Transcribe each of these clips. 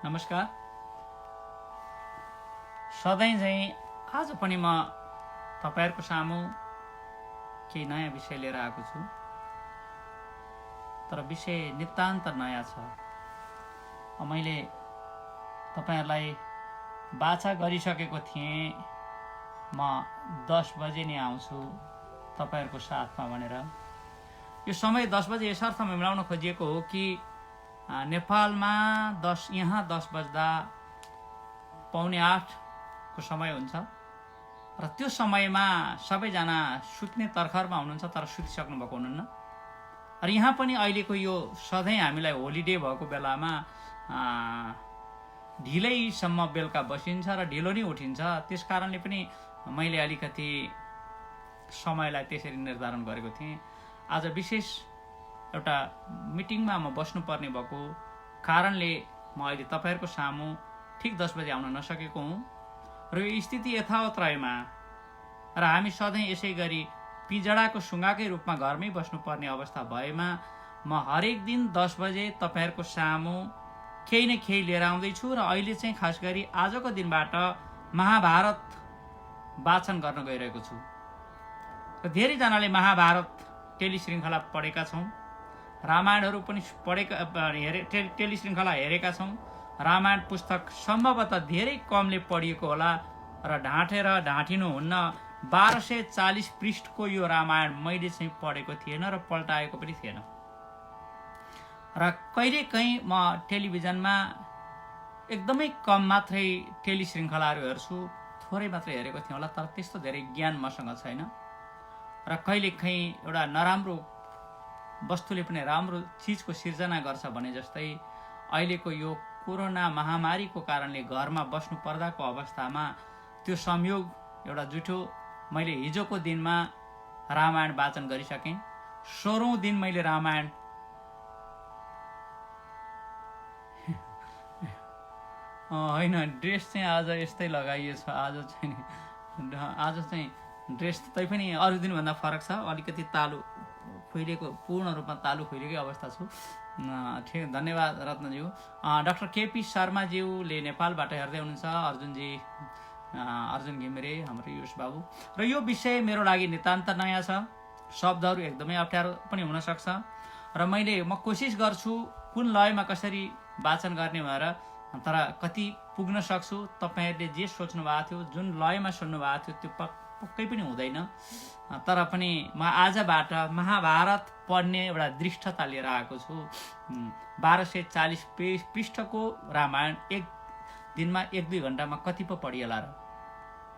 नमस्कार। सधैँ चाहिँ आज पनि म तपाईहरुको सामु केही नयाँ विषय लिएर आएको छु। तर विषय नितान्त नयाँ छ। मैले तपाईहरुलाई बाचा गरिसकेको थिएँ म 10 बजे नै आउँछु तपाईहरुको साथमा भनेर। यो समय 10 बजे यस अर्थमा मिलाउन खोजिएको हो कि नेपालमा यहाँ 10 बज्दा पौने 8 को समय हुन्छ र त्यो समयमा सबैजना सुत्ने तर्खरमा हुनुहुन्छ तर सुतिसक्नु भएको हुनुहुन्न। र यहाँ पनि अहिलेको यो सधैँ हामीलाई होलिडे भएको बेलामा ढिलैसम्म बेलुका बसिन्छ र ढिलो नै उठिन्छ। त्यस कारणले पनि मैले अलिकति समयलाई त्यसरी निर्धारण गरेको थिएँ। आज विशेष एउटा मिटिङमा म बस्नुपर्ने भएको कारणले म अहिले तपाईहरुको सामु ठीक 10 बजे आउन नसकेको हुँ। र यो स्थिति यथावत रहेमा र हामी सधैँ यसै गरी पिंजडाको सुङ्गाकै रूपमा घरमै बस्नुपर्ने अवस्था भएमा म हरेक दिन 10 बजे तपाईहरुको सामु केही न केही लिएर आउँदैछु र अहिले चाहिँ खास गरी आजको दिनबाट महाभारत वाचन गर्न गइरहेको छु। र धेरैजनाले महाभारत टेलिश्रृङ्खला पढेका छौँ, रामायणहरू पनि टेलिश्रृङ्खला हेरेका छौँ। रामायण पुस्तक सम्भवतः धेरै कमले पढिएको होला र ढाँटेर ढाँटिनु हुन्न। 1240 पृष्ठको यो रामायण मैले चाहिँ पढेको थिएन र पल्टाएको पनि थिएन। र कहिलेकाहीँ म टेलिभिजनमा एकदमै कम मात्रै टेलिश्रृङ्खलाहरू हेर्छु, थोरै मात्रै हेरेको थिएँ होला, तर त्यस्तो धेरै ज्ञान मसँग छैन। र कहिलेकाहीँ एउटा नराम्रो वस्तुले पनि राम्रो चिजको सिर्जना गर्छ भने जस्तै अहिलेको यो कोरोना महामारीको कारणले घरमा बस्नु पर्दाको अवस्थामा त्यो संयोग एउटा जुठो मैले हिजोको दिनमा रामायण वाचन गरिसकेँ। 16औं दिन मैले रामायण होइन, ड्रेस चाहिँ आज यस्तै लगाइएछ। आज चाहिँ ड्रेस तैपनि अरू दिनभन्दा फरक छ। अलिकति तालु खुइरेको, पूर्ण रूपमा तालु खुइरेकै अवस्था छु। ठिक, धन्यवाद रत्नज्यू। डाक्टर केपी शर्माज्यूले नेपालबाट हेर्दै हुनुहुन्छ। अर्जुन घिमिरे, हाम्रो युष बाबु। र यो विषय मेरो लागि नितान्त नयाँ छ। शब्दहरू एकदमै अप्ठ्यारो पनि हुन सक्छ र म कोसिस गर्छु कुन लयमा कसरी वाचन गर्ने भनेर, तर कति पुग्न सक्छु। तपाईहरुले जे सोच्नु भएको थियो, जुन लयमा सुन्नु भएको थियो, त्यो पक्कै पनि हुँदैन। तर पनि म आजबाट महाभारत पढ्ने एउटा दृष्टता लिएर आएको छु। 1240 पृष्ठको रामायण एक दिनमा 1-2 घण्टामा कति पो पढिएला र।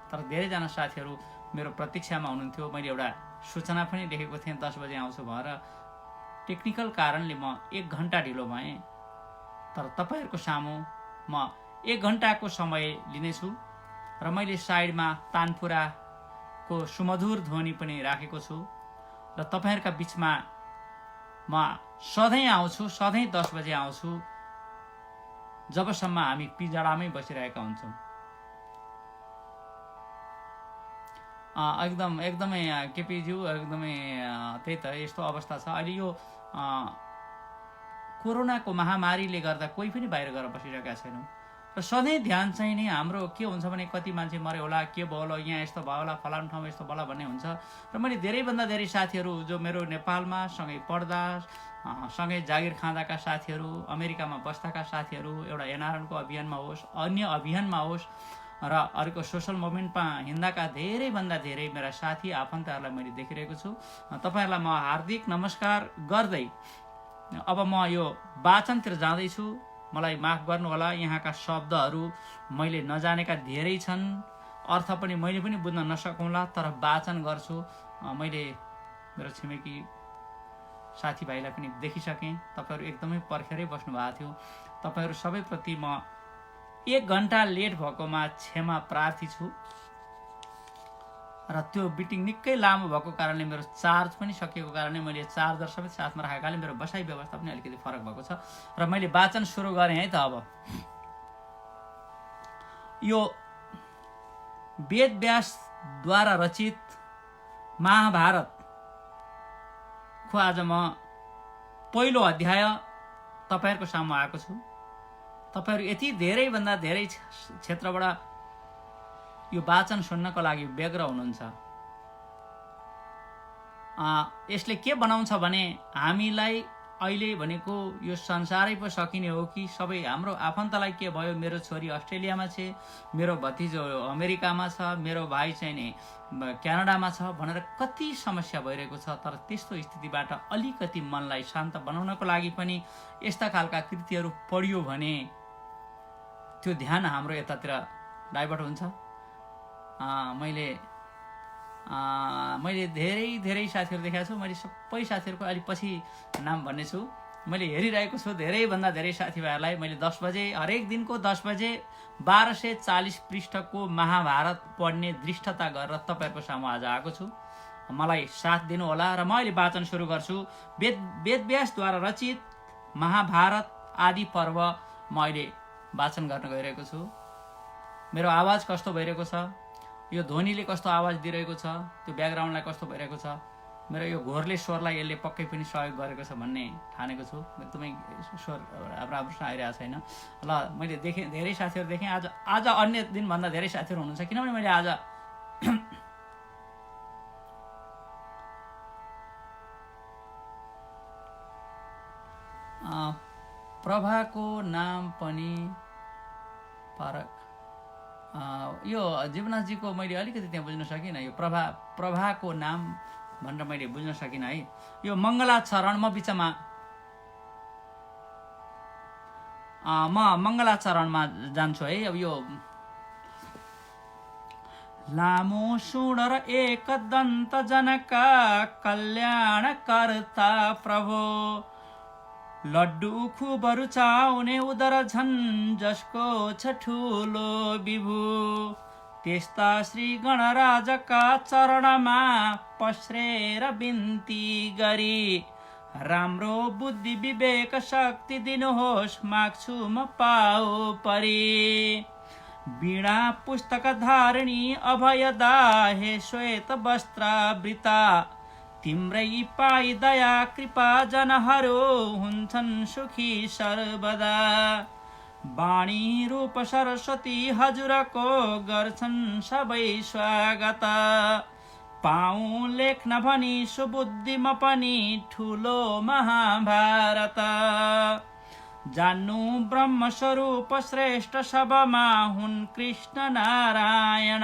तर धेरैजना साथीहरू मेरो प्रतीक्षामा हुनुहुन्थ्यो। मैले एउटा सूचना पनि लेखेको थिएँ 10 बजे आउँछु भनेर। टेक्निकल कारणले म 1 घण्टा ढिलो भएँ। तर तपाईहरुको सामु म 1 घण्टाको समय लिनेछु र मैले साइडमा तानपुराको सुमधुर ध्वनि पनि राखेको छु। र तपाईहरुका बीचमा म सधैँ आउँछु, सधैँ 10 बजे आउँछु, जबसम्म हामी पिंजडामै बसिरहेका हुन्छौँ। एकदमै केपीज्यू, एकदमै त्यही त यस्तो अवस्था छ अहिले। यो कोरोनाको महामारीले गर्दा कोही पनि बाहिर गएर बसिरहेका छैनौँ र सधैँ ध्यान चाहिँ नि हाम्रो के हुन्छ भने कति मान्छे मर्यो होला, के भयो होला, यहाँ यस्तो भयो होला, फलानु ठाउँमा यस्तो भयो होला भन्ने हुन्छ। र मैले धेरैभन्दा धेरै साथीहरू जो मेरो नेपालमा सँगै पढ्दा, सँगै जागिर खाँदाका साथीहरू, अमेरिकामा बस्दाका साथीहरू, एउटा एनआरएनको अभियानमा होस्, अन्य अभियानमा होस् र अरूको सोसल मुभमेन्टमा हिँड्दाका धेरैभन्दा धेरै मेरा साथी आफन्तहरूलाई मैले देखिरहेको छु। तपाईहरुलाई म हार्दिक नमस्कार गर्दै अब म यो वाचनतिर जाँदैछु। मलाई माफ गर्नुहोला, यहाँका शब्दहरू मैले नजानेका धेरै छन्, अर्थ पनि मैले पनि बुझ्न नसकौँला, तर वाचन गर्छु। मैले मेरो छिमेकी साथीभाइलाई पनि देखिसकेँ। तपाईहरु एकदमै पर्खेरै बस्नु भएको थियो। तपाईहरु सबैप्रति म 1 घण्टा लेट भएकोमा क्षमा प्रार्थी छु। र त्यो मिटिङ निकै लामो भएको कारणले मेरो चार्ज पनि सकिएको कारणले मैले चार्जर सबै साथमा राखेकाले मेरो बसाइ व्यवस्था पनि अलिकति फरक भएको छ। र मैले वाचन सुरु गरेँ है त। अब यो वेद व्यासद्वारा रचित महाभारतको आज म पहिलो अध्याय तपाईहरुको सामु आएको छु। तपाईहरु यति धेरैभन्दा धेरै क्षेत्रबाट यो वाचन सुन्नको लागि व्यग्र हुनुहुन्छ। यसले के बनाउँछ भने हामीलाई अहिले भनेको यो संसारै पो सकिने हो कि सबै हाम्रो आफन्तलाई के भयो, मेरो छोरी अस्ट्रेलियामा छ, मेरो भतिजो अमेरिकामा छ, मेरो भाइ चाहिँ नि क्यानाडामा छ भनेर कति समस्या भइरहेको छ। तर त्यस्तो स्थितिबाट अलिकति मनलाई शान्त बनाउनको लागि पनि यस्ता खालका कृतिहरू पढियो भने त्यो ध्यान हाम्रो यतातिर डाइभर्ट हुन्छ। मैले धेरै साथीहरू देखाएको छु। मैले सबै साथीहरूको अलि पछि नाम भन्ने छु। मैले हेरिरहेको छु धेरैभन्दा धेरै साथीभाइहरूलाई। मैले 10 बजे हरेक दिनको 10 बजे 1240 पृष्ठको महाभारत पढ्ने दृष्टता गरेर तपाईँहरूको सामु आज आएको छु। मलाई साथ दिनु होला र म अहिले वाचन सुरु गर्छु। वेदव्यासद्वारा रचित महाभारत आदि पर्व म अहिले वाचन गर्न गइरहेको छु। मेरो आवाज कस्तो भइरहेको छ, यो ध्वनिले कस्तो आवाज दिइरहेको छ, त्यो ब्याकग्राउन्डलाई कस्तो भइरहेको छ, मेरो यो घोरले स्वरलाई यसले पक्कै पनि सहयोग गरेको छ भन्ने ठानेको छु। एकदमै स्वर राम्रोसँग आइरहेको छैन ल। मैले देखेँ धेरै साथीहरू देखेँ। आज अन्य दिनभन्दा धेरै साथीहरू हुनुहुन्छ किनभने मैले आज प्रभाको नाम पनि फरक यो जीवनाथजीको मैले अलिकति त्यहाँ बुझ्न सकिनँ। यो प्रभाको नाम भनेर मैले बुझ्न सकिनँ है। यो मङ्गलाचरण म बिचमा म मङ्गलाचरणमा जान्छु है। अब यो लामो सुण र एक दन्त जनका कल्याणकर्ता प्रभो, लड्डु खुब रुचाउने उदर झन् जसको छ ठुलो विभु, त्यस्ता श्री गणराजका चरणमा पस्रेर बिन्ती गरी, राम्रो बुद्धि विवेक शक्ति दिनुहोस् माग्छु म पाउ परी। वीणा पुस्तक धारिणी अभयदा हे श्वेत वस्त्रावृता, तिम्रै पाई दया कृपा जनहरू हुन्छन् सुखी सर्वदा। वाणी रूप सरस्वती हजुरको गर्छन् सबै स्वागत, पाऊँ लेख्न भनी सुबुद्धि म पनि ठुलो महाभारत। जान्नु ब्रह्म स्वरूप श्रेष्ठ सबमा हुन् कृष्ण नारायण,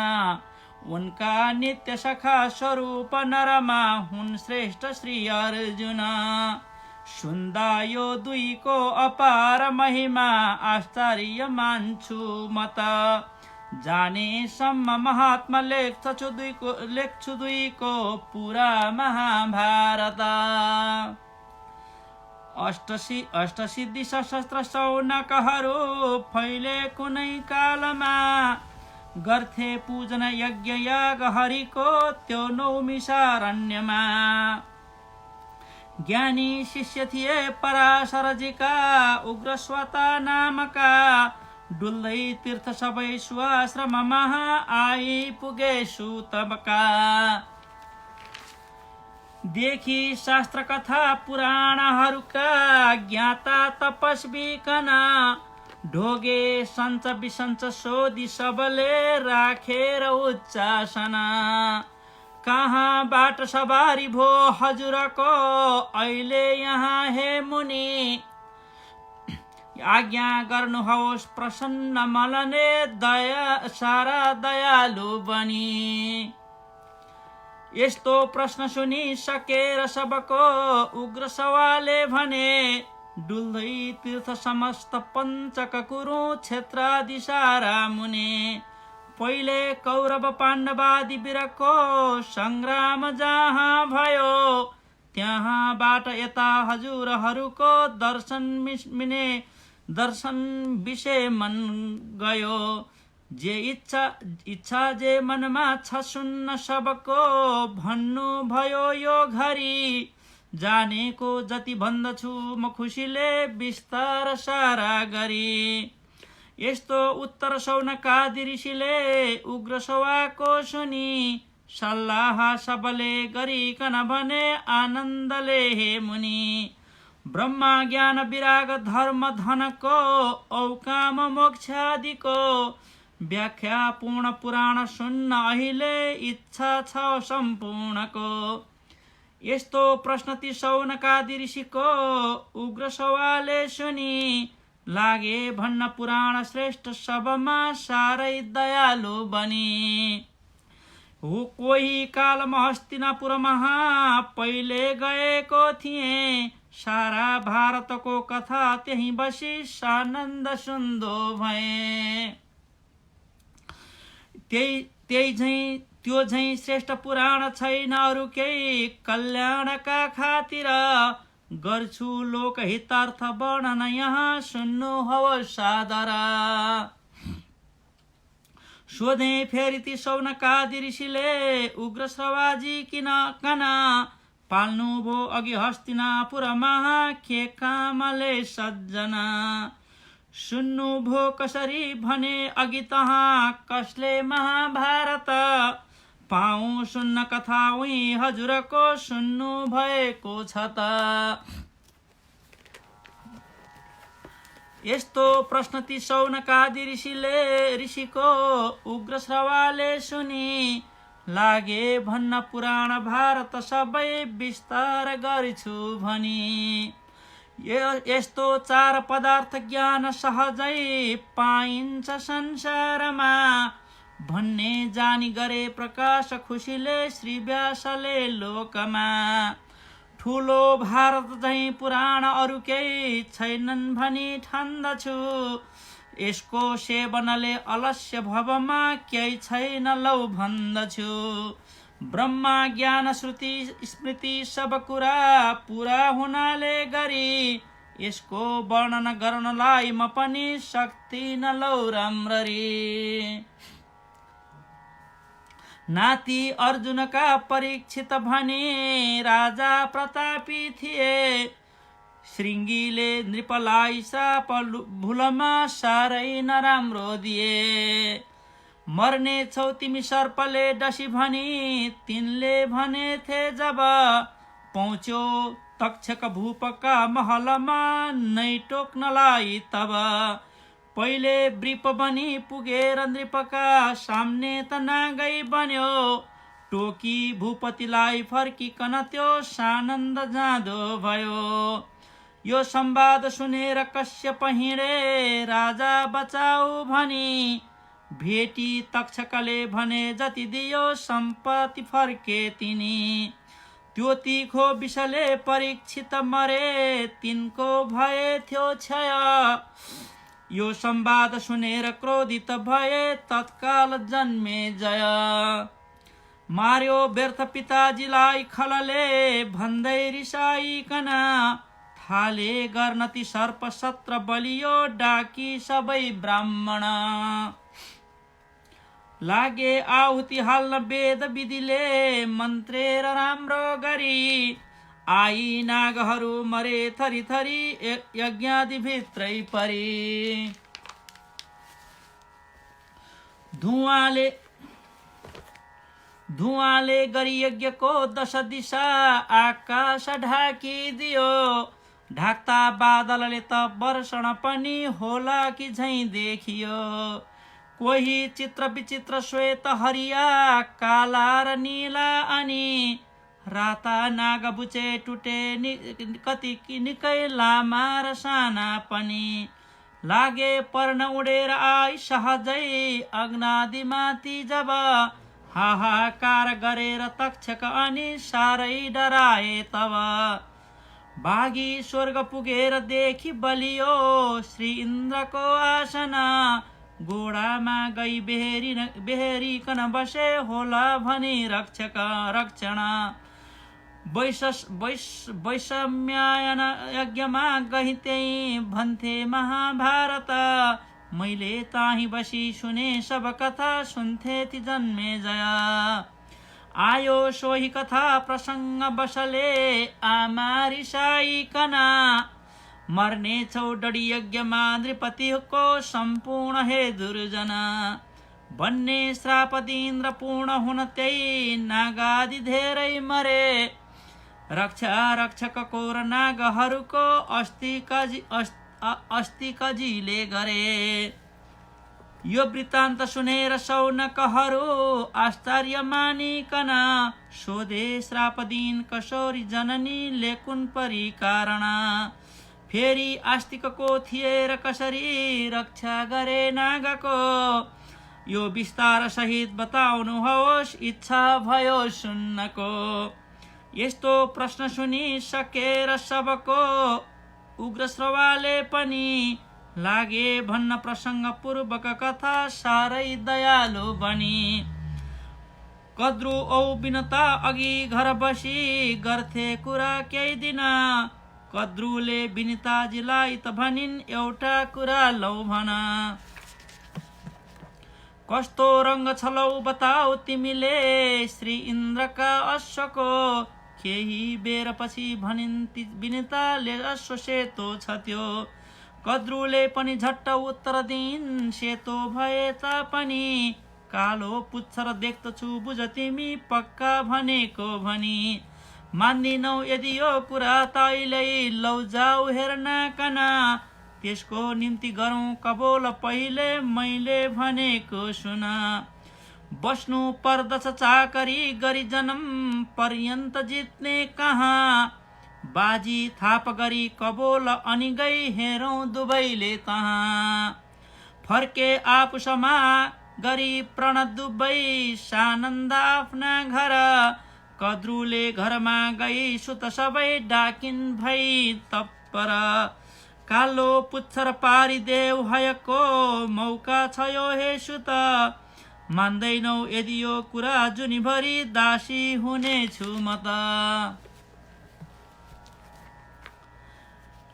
उनका नित्य सखा स्वरूप नरमा हुन् श्रेष्ठ श्री अर्जुन। सुन्दा यो दुईको अपार महिमा आश्चर्य मान्छु म त, जानेसम्म महात्मा लेख्छु दुईको पुरा महाभारत। अष्टसिद्धि सशस्त्र सौनकहरू फैले कुनै कालमा, गर्थे पूजन यज्ञ याग हरिको त्यो नौमिषारण्यमा। ज्ञानी शिष्य थिए पराशरजीका उग्रश्वता नामका, डुल्दै तीर्थ सबै सुआश्रममा आइपुगे सुतबका। देखि शास्त्र कथा पुराणहरूका ज्ञाता तपस्वी कना, ढोगे सञ्च विसञ्च सोधी सबले राखेर उच्चासना। कहाँबाट सवारी भो हजुरको अहिले यहाँ हे मुनि, आज्ञा गर्नुहोस् प्रसन्न मनले दया सारा दयालु बनी। यस्तो प्रश्न सुनिसकेर सबको उग्र सवालले भने, डुल्दै तीर्थ समस्त पञ्चक कुरु क्षेत्रादि सारा मुने। पहिले कौरव पाण्डवादि वीरको संग्राम जहाँ भयो, त्यहाँबाट यता हजुरहरूको दर्शन विषय मन गयो। जे इच्छा जे मनमा छ सुन्न सबको भन्नु भयो यो घरी, जानेको जति भन्दछु म खुसीले विस्तार सारा गरी। यस्तो उत्तर सौनकादि ऋषिले उग्र सवाको सुनि, सल्लाह सबले गरिकन भने आनन्दले हे मुनि। ब्रह्मा ज्ञान विराग धर्म धनको औ काम मोक्षादिको व्याख्या पूर्ण पुराण सुन्न अहिले इच्छा छ सम्पूर्णको। यस्तो प्रश्न ती शौनकादि ऋषिको उग्र सवालले सुनि लागे भन्न पुराण श्रेष्ठ सबमा साह्रै दयालु बनी। हो कोही कालमा हस्तिनापुरमा पहिले गएको थिए, सारा भारतको कथा त्यही बसी सानन्द सुन्दो भए। त्यही झैं त्यो झैं श्रेष्ठ पुराण छैन अरू केही, कल्याणका खातिर गर्छु लोक हितार्थ वर्णन यहाँ सुन्नु हवस् सादर। सोधे फेरि ती शौनकादि ऋषिले उग्र श्रवाजी किन कना, पाल्नु भो अघि हस्तिनापुरमा के कामले सज्जना। सुन्नु भो कसरी भने अघि तहाँ कसले महाभारत, पाऊ सुन्न कथा उही हजुरको सुन्नु भएको छ त। यस्तो प्रश्न ती शौनकादि ऋषिको उग्र श्रवाले सुनि लागे भन्न पुराण भारत सबै विस्तार गर्छु भनी। यस्तो चार पदार्थ ज्ञान सहजै पाइन्छ संसारमा, भन्ने जानी गरे प्रकाश खुसीले श्री व्यासले लोकमा। ठुलो भारत झैं पुराण अरू केही छैनन् भनी ठान्दछु, यसको सेवनले अलस्य भवमा केही छैन लौ भन्दछु। ब्रह्मा ज्ञान श्रुति स्मृति सब कुरा पुरा हुनाले गरी, यसको वर्णन गर्नलाई म पनि सक्दिन लौ राम्ररी। नाति अर्जुनका परीक्षित भने राजा प्रतापी थिए, श्रृंगीले नृपलाई शाप भुलमा साह्रै नराम्रो दिए। मर्ने छौ तिमी सर्पले डसी भनी तिनले भने थे जब, पहुँच्यो तक्षक भूपका महलमा नै टोक्नलाई तब। पहिले वृप बनी पुगेर नृपका सामने त नागै बन्यो, टोकी भूपतिलाई फर्किकन त्यो सानन्द जाँदो भयो। यो संवाद सुनेर कश्यप हिँडे राजा बचाऊ भनी, भेटी तक्षकले भने जति दियो सम्पत्ति फर्के तिनी। त्यो तीखो विषले परीक्षित मरे तिनको भए थियो क्षय, यो संवाद सुनेर क्रोधित भए तत्काल जन्मे जय। मार्यो व्यर्थ पिताजीलाई खलले भन्दै रिसाइकन, थाले गर्न ती सर्प सत्र बलियो डाकी सबै ब्राह्मण। लागे आहुति हाल्न वेद विधिले मन्त्रेर राम्रो गरी, आई नागहरू मरे थरी थरी यज्ञादि भित्रै परी। धुवाले गरी यज्ञको 10 दिशा आकाश ढाकिदियो, ढाक्ता बादलले त वर्षण पनि होला कि झैं देखियो। कोही चित्र विचित्र श्वेत हरिया काला र नीला अनि, राता नाग बुचे टुटे कति निकै लामा र साना पनि। लागे पर्ण उडेर आई सहजै अग्नादि माथि जब, हाहाकार गरेर तक्षक अनि साह्रै डराए तब। बाघी स्वर्ग पुगेर देखि बलियो श्री इन्द्रको आसन, गोडामा गई बेहेरिकन बसे होला भनी रक्षण। वैषम्यायन यज्ञमा गही त्यही भन्थे महाभारत, मैले ताही बसी सुने सब कथा सुन्थे ती जन्मे जय। आयो सोही कथा प्रसंग बसले आमा रिसाइकन, मर्ने छौ डडी यज्ञमा नृपतिको सम्पूर्ण हे दुर्जन। भन्ने श्राप इन्द्र पूर्ण हुन त्यही नागादि धेरै मरे, रक्षा रक्षकको र नागहरूको अस्तिकजीले गरे। यो वृत्तान्त सुनेर शौनकहरू आश्चर्य मानिकन सोधे श्राप दिन कसोरी जननीले कुन परी कारण। फेरि आस्तिकको थिए र कसरी रक्षा गरे नागको, यो विस्तार सहित बताउनुहोस् इच्छा भयो सुन्नको। यस्तो प्रश्न सुनिसकेर सबको उग्र श्रवाले पनि लागे भन्न प्रसङ्ग पूर्वक कथा साह्रै दयालु बनी। कद्रु औ बिनता अघि घर बसी गर्थे कुरा केही दिन। कद्रुले बिनिताजीलाई त भनिन् एउटा कुरा लौ भन। कस्तो रङ्ग छलौ बताऊ तिमीले श्री इन्द्रका अश्वको। केही बेर पछि भनिन् बिनिताले अश्व सेतो छ त्यो। कद्रुले पनि झट्ट उत्तर दिइन् सेतो भए तापनि कालो पुच्छर देख्दछु बुझ तिमी पक्का भनेको भनी। मान्दिनौ यदि यो कुरा तैलै लौ जाऊ हेर्न कन। त्यसको निम्ति गरौँ कबोल पहिले मैले भनेको सुन। बस्नु पर्दछ चाकरी गरी जन्म पर्यन्त जित्ने कहाँ। बाजी थाप गरी कबोल अनि गई हेरौँ दुवैले तहाँ। फर्के आपुसमा गरी प्रण दुवै सानन्द आफ्ना घर। कद्रुले घरमा गई सुत सबै डाकिन् भई तत्पर। कालो पुच्छर पारिदेऊ हयको मौका छ यो हे सुत। मान्दैनौ यदि यो कुरा जुनीभरि दासी हुनेछु म त।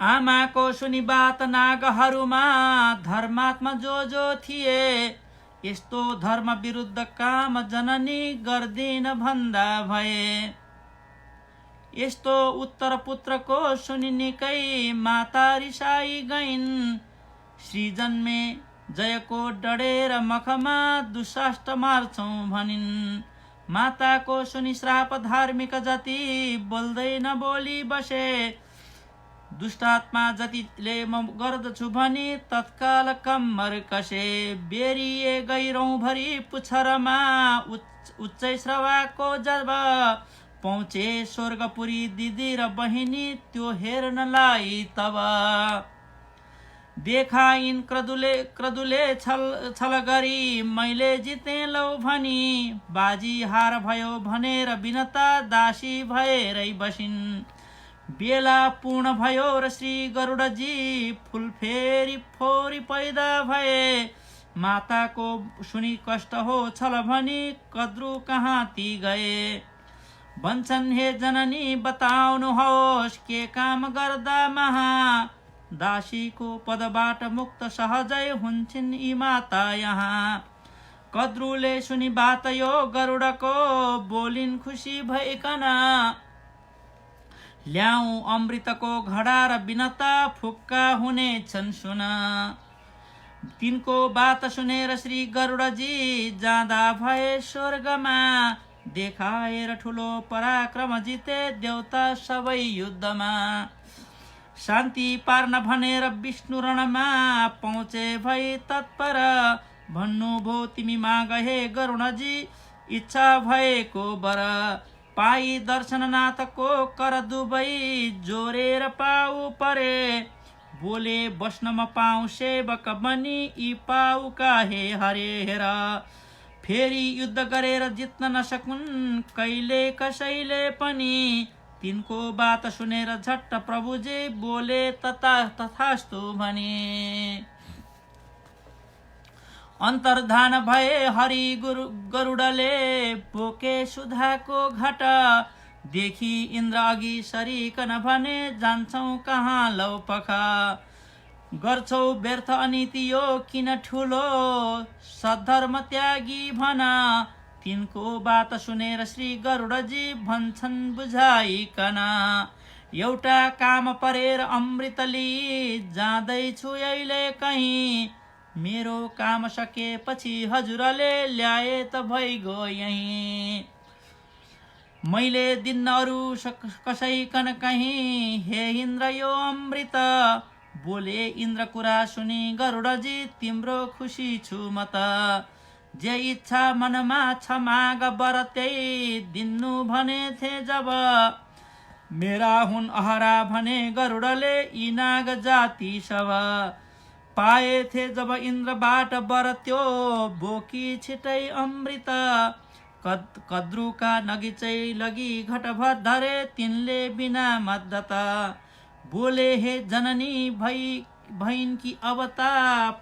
आमाको सुनि बात नागहरूमा धर्मात्मा जो थिए। यस्तो धर्म विरुद्ध काम जननी गर्दिन भन्दा भए। यस्तो उत्तर पुत्रको सुनि निकै माता रिसाई गइन्। श्री जन्मे जयको डढेर मखमा दुशाष्ट मार्छौं भनिन्। माताको सुनि श्राप धार्मिक जति बोल्दै नबोली बसे। दुष्टात्मा जतिले म गर्दछु भनी तत्काल कम्मर कसे। बेरिए गहिरौँ भरी पुच्छरमा उच्चै श्रवाको जब। पहुँचे स्वर्गपुरी दिदी र बहिनी त्यो हेर्नलाई तब। देखाइन् क्रदुले छल गरी मैले जिते लौ भनी। बाजी हार भयो भनेर बिनता दासी भएरै बसिन्। बेला पूर्ण भयो र श्री गरुडजी फुल फेरि फोरी पैदा भए। माताको सुनि कष्ट हो छल भनी कद्रु कहाँ ती गए। भन्छन् हे जननी बताउनुहोस् के काम गर्दा महा। दासीको पदबाट मुक्त सहजै हुन्छन् यी माता यहाँ। कद्रुले सुनि बात यो गरुडको बोलिन् खुसी भइकन। ल्याऊ अमृतको घडा र बिनता फुक्का हुनेछन् सुन। तिनको बात सुनेर श्री गरुडजी जाँदा भए स्वर्गमा। देखाएर ठुलो पराक्रम जिते देवता सबै युद्धमा। शान्ति पार्न भनेर विष्णु रणमा पहुँचे भई तत्पर। भन्नुभयो तिमी माग हे गरुडजी इच्छा भएको वर। पाई दर्शननाथको कर दुवै जोरेर पाउ परे। बोले बस्नमा पाऊ सेवक बनी यी पाउ काहे हरे हेर। फेरि युद्ध गरेर जित्न नसकुन् कहिले कसैले पनि। तिनको बात सुनेर झट्ट प्रभुजी बोले तथास्तु भनी। अन्तर्धान भए हरि गरुडले बोके सुधाको घट। देखि इन्द्र अघि सरिकन भने जान्छौ कहाँ लौ पख। गर्छौ व्यर्थ अनीति यो किन ठुलो सद्धर्म त्यागी भन। तिनको बात सुनेर श्री गरुडजी भन्छन् बुझाइकन। एउटा काम परेर अमृत लिई जाँदैछु अहिले कहीँ। मेरो काम सकेपछि हजुरले ल्याए त भइगयो यहीँ। मैले दिन्न अरू कसैकन कहीँ, हे इन्द्र यो अमृत। बोले इन्द्र कुरा सुनि गरुडजी, तिम्रो खुसी छु म त। जे इच्छा मनमा छ माग वर त्यही दिनु भने थे जब। मेरा हुन् अहरा भने गरुडले यी नाग जाति सब। पाए थे जब इन्द्रबाट वर त्यो, बोकी छिटै अमृत। कद्रुका नगिचै लगी घटभर धरे, तिनले बिना मद्दत। बोले हे जननी भइन् कि अवता,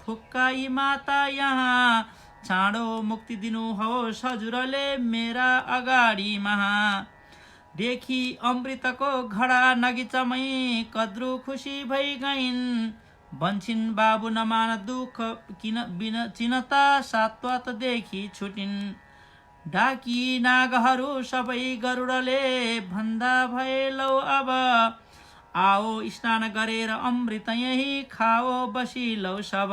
फुक्काई माता यहाँ। चाँडो मुक्ति दिनु होस् हजुरले मेरा अगाडि महा। देखि अमृतको घडा नगिचमै, कद्रु खुसी भई गइन्। बन्छिन् बाबु नमान दुःख किन बिन चिनता, सात्वत देखि छुटिन्। डाकी नागहरू सबै गरुडले भन्दा भए लौ अब। आओ स्नान गरेर अमृत यही खाओ बसी लौ सब।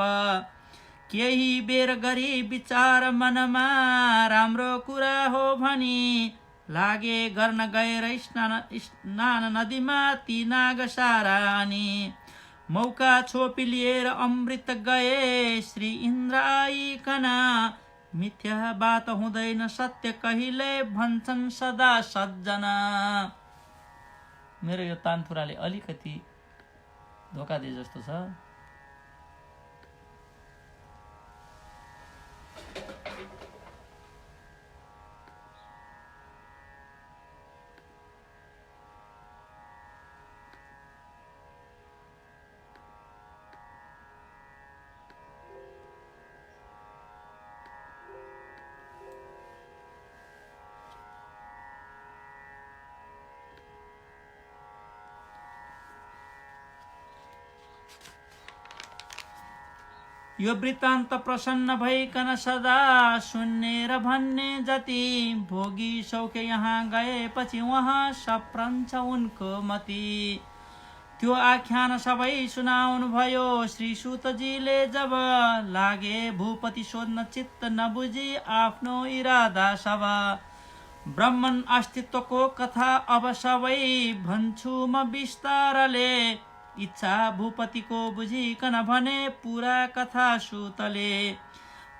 केही बेर गरी विचार मनमा, राम्रो कुरा हो भनी। लागे गर्न गएर स्नान नदीमा ती नाग सारा अनि। मौका छोपी लिएर अमृत गए श्री इन्द्र आइकन। मिथ्या बात हुँदैन सत्य कहिले, भन्छन् सदा सज्जना। मेरो यो तानपुराले अलिकति धोका दिए जस्तो छ। यो वृत्तान्त प्रसन्न भइकन सदा सुन्ने र भन्ने जति। भोगी सौख्य यहाँ गएपछि उहाँ सप्रन्छ उनको मति। त्यो आख्यान सबै सुनाउनु भयो श्री सुतजीले जब। लागे भूपति सोध्न चित्त नबुझी आफ्नो इरादा सब। ब्रह्मन अस्तित्वको कथा अब सबै भन्छु म विस्तारले। इच्छा भूपतिको बुझिकन भने पुरा कथा सुतले।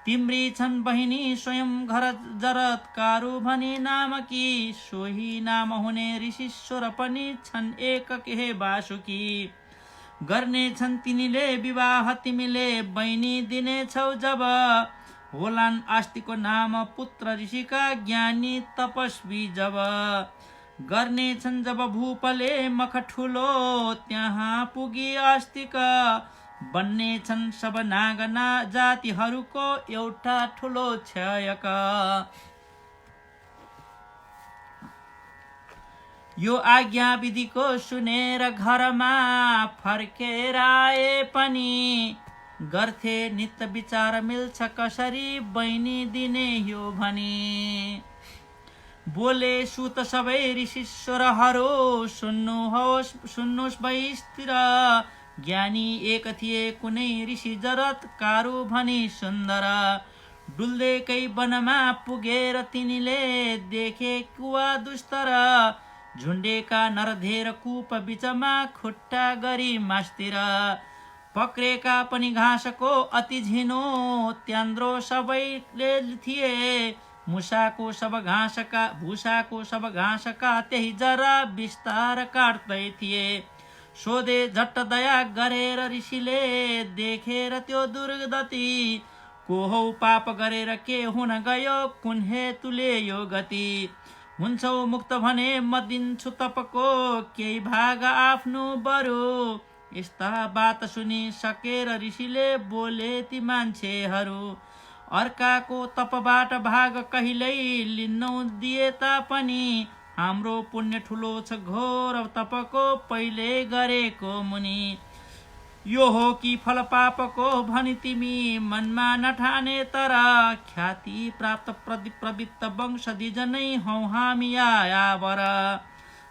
तिम्री छन् बहिनी स्वयं घर जरत, कारू भनी नामकी। सोही नाम हुने ऋषिश्वर पनि छन् एक हे वासुकी। गर्ने छन् तिनीले विवाह तिमीले, बहिनी दिनेछौ जब। होलान् आस्तिको नाम पुत्र ऋषिका, ज्ञानी तपस्वी जब। गर्ने छन् जब भूपले मख ठुलो, त्यहाँ पुगी आस्तिक। बन्ने छन् सब नागना जातिहरूको एउटा ठुलो क्षयक। यो आज्ञा विधिको सुनेर घरमा फर्केर आए पनि। गर्थे नित्य विचार मिल्छ कसरी, बहिनी दिने यो भनी। बोले सुत सबै ऋषिश्वरहरू, सुन्नुहोस् वैस्तिर। ज्ञानी एक थिए कुनै ऋषि जरत, कारू भनी सुन्दर। डुल्दैकै वनमा पुगेर तिनीले देखे कुवा दुस्तर। झुन्डेका नरधेर कूप बिचमा खुट्टा गरी मास्तिर। पक्रेका पनि घाँसको अति झिनो, त्यान्द्रो सबैले थिए। मुसाको सब घाँसका भूसाको सब घाँसका, त्यही जरा बिस्तार काट्दै थिए। सोधे झट्ट दया गरेर ऋषिले, देखेर त्यो दुर्गति। को हौ पाप गरेर के हुन गयो, कुन हेतुले यो गति। हुन्छौ मुक्त भने म दिन्छु तपको, केही भाग आफ्नो बरु। यस्ता बात सुनि सकेर ऋषिले बोले ती मान्छेहरू। अर्काको तपबाट भाग कहिल्यै लिन्नौ दिए तापनि। हाम्रो पुण्य ठुलो छ घोर तपको, पहिले गरेको मुनि। यो हो कि फल पापको भनी तिमी मनमा नठाने, तर ख्याति प्राप्त प्रवृत्त वंशधी जनै हौ हामी आयावर।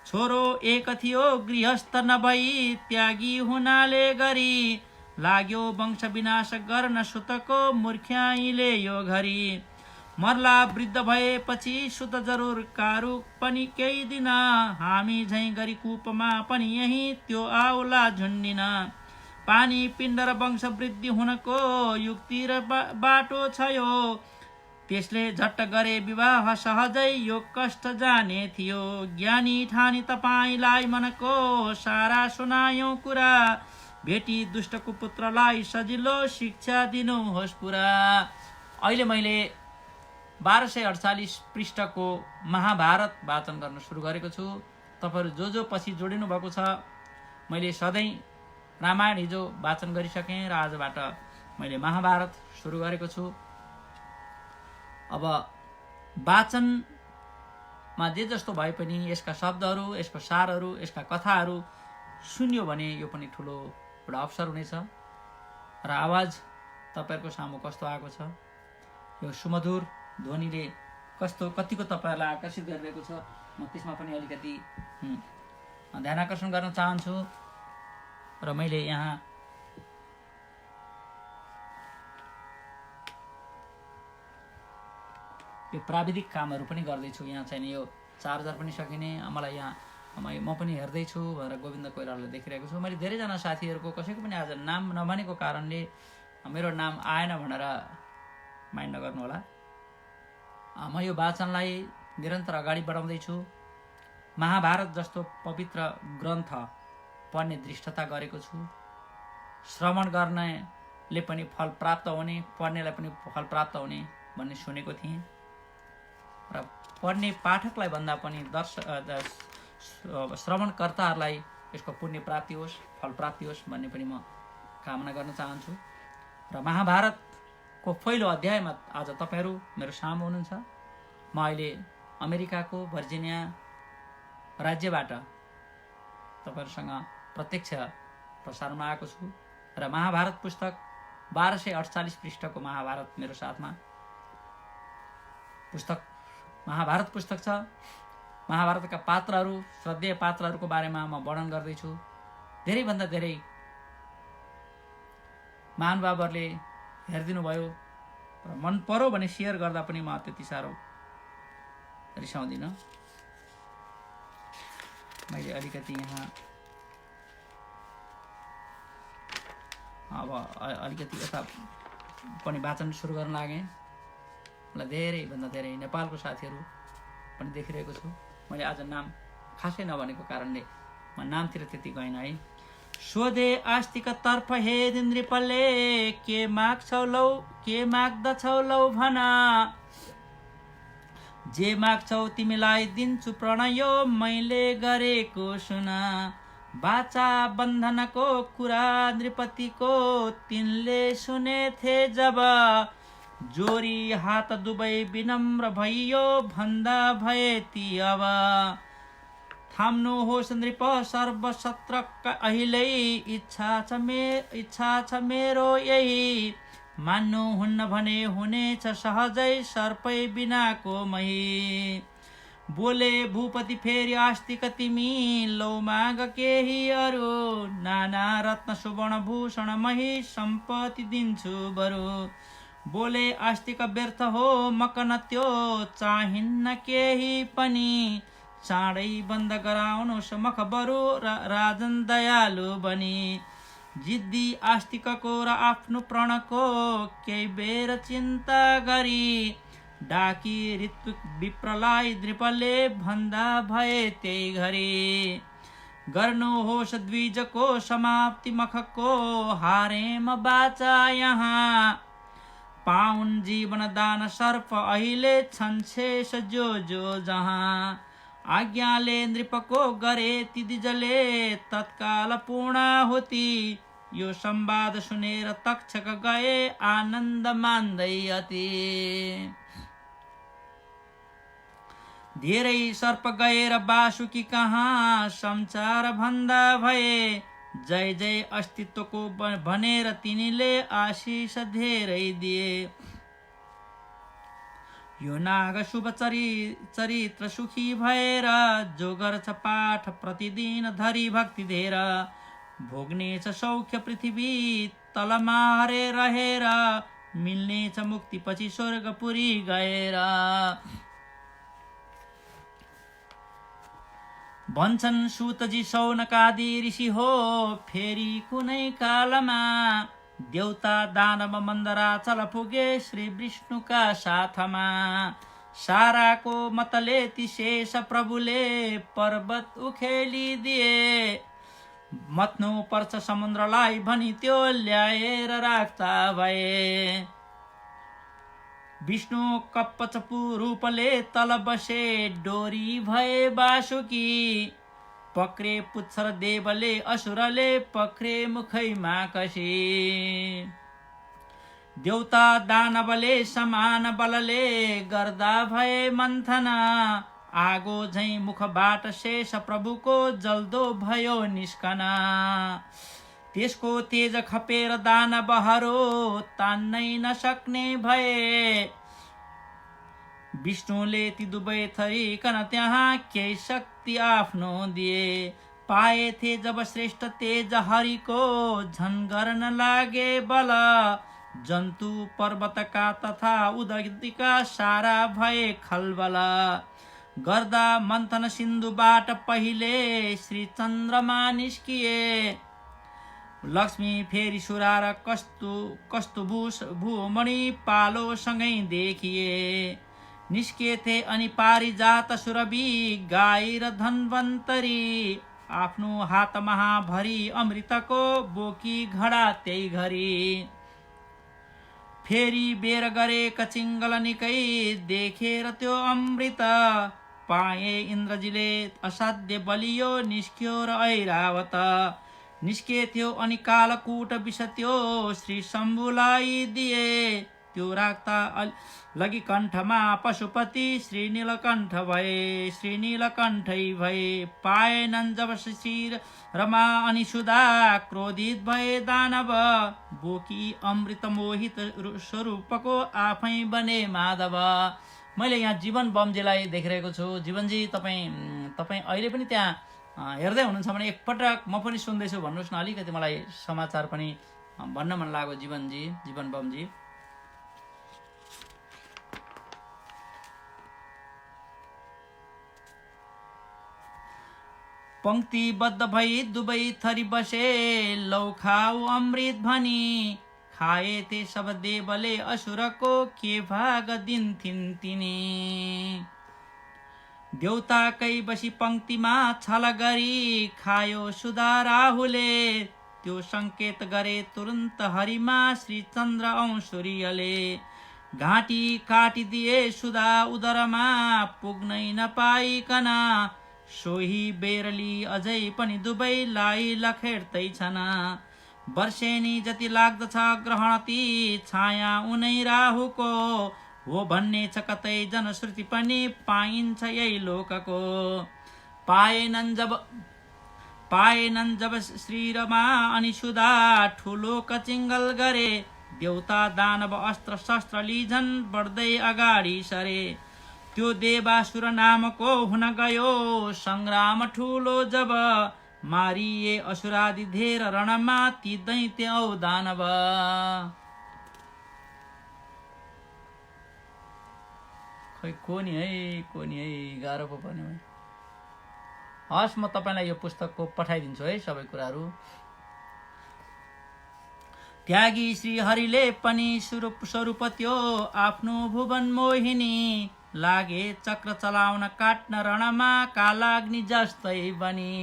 छोरो एक थियो गृहस्थ नभई, त्यागी हुनाले गरी। लाग्यो वंश विनाश गर्न सुतको, मूर्ख्याइले यो घरी। मर्ला वृद्ध भएपछि सुत जरुर कारू पनि केही दिन हामी झैँ गरी कुपमा पनि यही त्यो आउला झुन्डिन पानी पिण्ड र वंश वृद्धि हुनको युक्ति र बाटो छ यो त्यसले झट्ट गरे विवाह सहजै यो कष्ट जाने थियो ज्ञानी ठानी तपाईलाई मनको सारा सुनायो कुरा भेटी दुष्टको पुत्रलाई सजिलो शिक्षा दिनुहोस् पुरा। अहिले मैले 1248 पृष्ठको महाभारत वाचन गर्न सुरु गरेको छु। तपाईहरु जो पछि जोडिनु भएको छ, मैले सधैँ रामायण हिजो वाचन गरिसकेँ र आजबाट मैले महाभारत सुरु गरेको छु। अब वाचनमा जे जस्तो भए पनि यसका शब्दहरू, यसको सारहरू, यसका कथाहरू सुन्यो भने यो पनि ठुलो एउटा अवसर हुनेछ। र आवाज तपाईहरुको सामु कस्तो आएको छ, यो सुमधुर ध्वनिले कतिको तपाईहरुलाई आकर्षित गरिरहेको छ, म त्यसमा पनि अलिकति ध्यान आकर्षण गर्न चाहन्छु। र मैले यहाँ यो प्राविधिक कामहरू पनि गर्दैछु। यहाँ चाहिँ यो चार्जर पनि सकिने, मलाई यहाँ म पनि हेर्दैछु भनेर गोविन्द कोइरालाले देखिरहेको छु। मैले धेरैजना साथीहरूको कसैको पनि आज नाम नभनेको कारणले मेरो नाम आएन भनेर माइन्ड नगर्नु होला। म यो वाचनलाई निरन्तर अगाडि बढाउँदैछु। महाभारत जस्तो पवित्र ग्रन्थ पढ्ने दृष्टता गरेको छु। श्रवण गर्नेले पनि फल प्राप्त हुने, पढ्नेलाई पनि फल प्राप्त हुने भन्ने सुनेको थिएँ। र पढ्ने पाठकलाई भन्दा पनि श्रवणकर्ताहरूलाई यसको पुण्य प्राप्ति होस्, फल प्राप्ति होस् भन्ने पनि म कामना गर्न चाहन्छु। र महाभारतको पहिलो अध्यायमा आज तपाईहरु मेरो सामु हुनुहुन्छ। म अहिले अमेरिकाको भर्जिनिया राज्यबाट तपाईहरुसँग प्रत्यक्ष प्रसारणमा आएको छु। र महाभारत पुस्तक 1248 पृष्ठको महाभारत मेरो साथमा महाभारत पुस्तक छ। महाभारतका पात्रहरू, श्रद्धेय पात्रहरूको बारेमा म वर्णन गर्दैछु। धेरैभन्दा धेरै महानुभावहरूले हेरिदिनु भयो र मन पर्यो भने सेयर गर्दा पनि म त्यति साह्रो रिसाउँदिन। मैले अलिकति यहाँ अब अलिकति यता पनि वाचन सुरु गर्न लागेँ। मलाई धेरैभन्दा धेरै नेपालको साथीहरू पनि देखिरहेको छु। मैले आज नाम खासै नभनेको कारणले म नामतिर त्यति गएन है। सोधे आस्तिक तर्फ हे नृपले के माग्दछौ लौ भन, जे माग्छौ तिमीलाई दिन्छु प्रणय मैले गरेको सुन। बाचा बन्धनको कुरा नृपतिको तिनले सुनेथे जब, जोरी हात दुबै विनम्र भइयो भन्दा भए ती अब। थाम्नु होस् नृप सर्वशत्र अहिले इच्छा छ मेरो यही, मान्नु हुन्न भने हुनेछ सहजै सर्पै बिनाको मही। बोले भूपति फेरि आस्तिक तिमी लौ माग केही अरू, नाना रत्न सुवर्ण भूषण मही सम्पत्ति दिन्छु बरु। बोले आस्तिक व्यर्थ हो मकन त्यो चाहिन्न केही पनि, चाँडै बन्द गराउनुहोस् मख बरु राजन दयालु बनी। जिद्दी आस्तिकको र आफ्नो प्रणको केही बेर चिन्ता गरी, डाकी ऋत्विक विप्रलाई नृपले भन्दा भए त्यही घरी। गर्नुहोस् द्विजको समाप्ति मखको हारेम बाचा यहाँ, पाउन् जीवन दान सर्प अहिले छन्छेस जो जहाँ। आज्ञाले नृपको गरे तिदिजले तत्काल पूर्णाहुति, यो संवाद सुनेर तक्षक गए आनन्द मान्दै अति। धेरै सर्प गएर बासुकी कहाँ संसार भन्दा भए, जय जय अस्तित्वको भनेर तिनीले आशिष धेरै दिए। यो नाग शुभ चरित्र सुखी भएर, जो गर्छ पाठ प्रतिदिन धरी भक्ति धेर। भोग्नेछ सौख्य पृथ्वी तलमा हरे रहेर, मिल्नेछ मुक्तिपछि स्वर्गपुरी गएर। भन्छन् सुतजी सौनकादि ऋषि हो फेरि कुनै कालमा, देउता दानव मन्दराचल पुगे श्री विष्णुका साथमा। साराको मतले ती शेष प्रभुले पर्वत उखेलिदिए, मत्नु पर्छ समुद्रलाई भनी त्यो ल्याएर राख्ता भए। विष्णु कपचपु रूपले तल बसे डोरी भए बासुकी, पक्रे पुच्छर देवले असुरले पक्रे मुखैमा कसी। देउता दानवले समान बलले गर्दा भए मन्थना, आगो झैं मुखबाट शेष प्रभुको जल्दो भयो निस्कना। त्यसको तेज खपेर दानवहरू तान्नै नसक्ने भए, विष्णुले ती दुवै थरीकन त्यहाँ केही शक्ति आफ्नो दिए। पाएथे जब श्रेष्ठ तेज हरिको झन गर्न लागे बल, जन्तु पर्वतका तथा उदयका सारा भए खलबल। गर्दा मन्थन सिन्धुबाट पहिले श्री चन्द्रमा निस्किए, लक्ष्मी फेरि सुरा र कस्तुभुमणि पालोसँगै देखिए। निस्केथे अनि पारिजात सुरभि गाई र धन्वन्तरी, आफ्नो हात महाभरि अमृतको बोकी घडा त्यही घरी। फेरि बेर गरे कचिङ्गल निकै देखेर त्यो अमृत, पाए इन्द्रजीले असाध्य बलियो निस्क्यो र ऐरावत। निस्केथ्यो अनि कालकूट विष त्यो श्री शम्भुलाई दिए, त्यो राख्दा लगी कण्ठमा पशुपति श्री नीलकण्ठ भए। श्री नीलकण्ठै भए पाएनन् जब श्री रमा अनि सुधा, क्रोधित भए दानव बोकी अमृत मोहित स्वरूपको आफै बने माधव। मैले यहाँ जीवन बमजीलाई देखिरहेको छु। जीवनजी तपाईँ अहिले पनि त्यहाँ हेर्दै हुनुहुन्छ भने एकपटक म पनि सुन्दैछु भन्नुहोस् न, अलिकति मलाई समाचार पनि भन्न मन लाग्यो। जीवनजी, जीवन बमजी पंक्तिबद्ध भई दुवै थरी बसे, लौ खाऊ अमृत भनी। खाए ते सब देवले असुरको के भाग दिन्थिन् तिनी। देउताकै बसी पंक्तिमा छल गरी खायो सुधा राहुले, त्यो संकेत गरे तुरन्त हरिमा श्री चन्द्र औ सूर्यले। घाँटी काटिदिए सुधा उदरमा पुग्नै नपाइकन, सोही बेरली अझै पनि दुवैलाई लखेड्दै छन्। वर्षेनी जति लाग्दछ ग्रहण ती छाया उनै राहुको, हो भन्ने छ कतै जनश्रुति पनि पाइन्छ यही लोकको। पाएनन् जब श्री रमा अनि सुधा ठुलो कचिङ्गल गरे, देउता दानव अस्त्र शस्त्र लिझन् बढ्दै अगाडि सरे। त्यो देवासुर नामको हुन गयो संग्राम ठुलो जब, मारिए असुरादि धेर रणमा ती दैत्य औ दानव। खै को नि है गाह्रो पो पर्ने भयो। हस्, म तपाईँलाई यो पुस्तकको पठाइदिन्छु है सबै कुराहरू। त्यागी श्री हरिले पनि स्वरूप त्यो आफ्नो भुवन मोहिनी, लागे चक्र चलाउन काट्न रणमा कालाग्नि जस्तै बनी।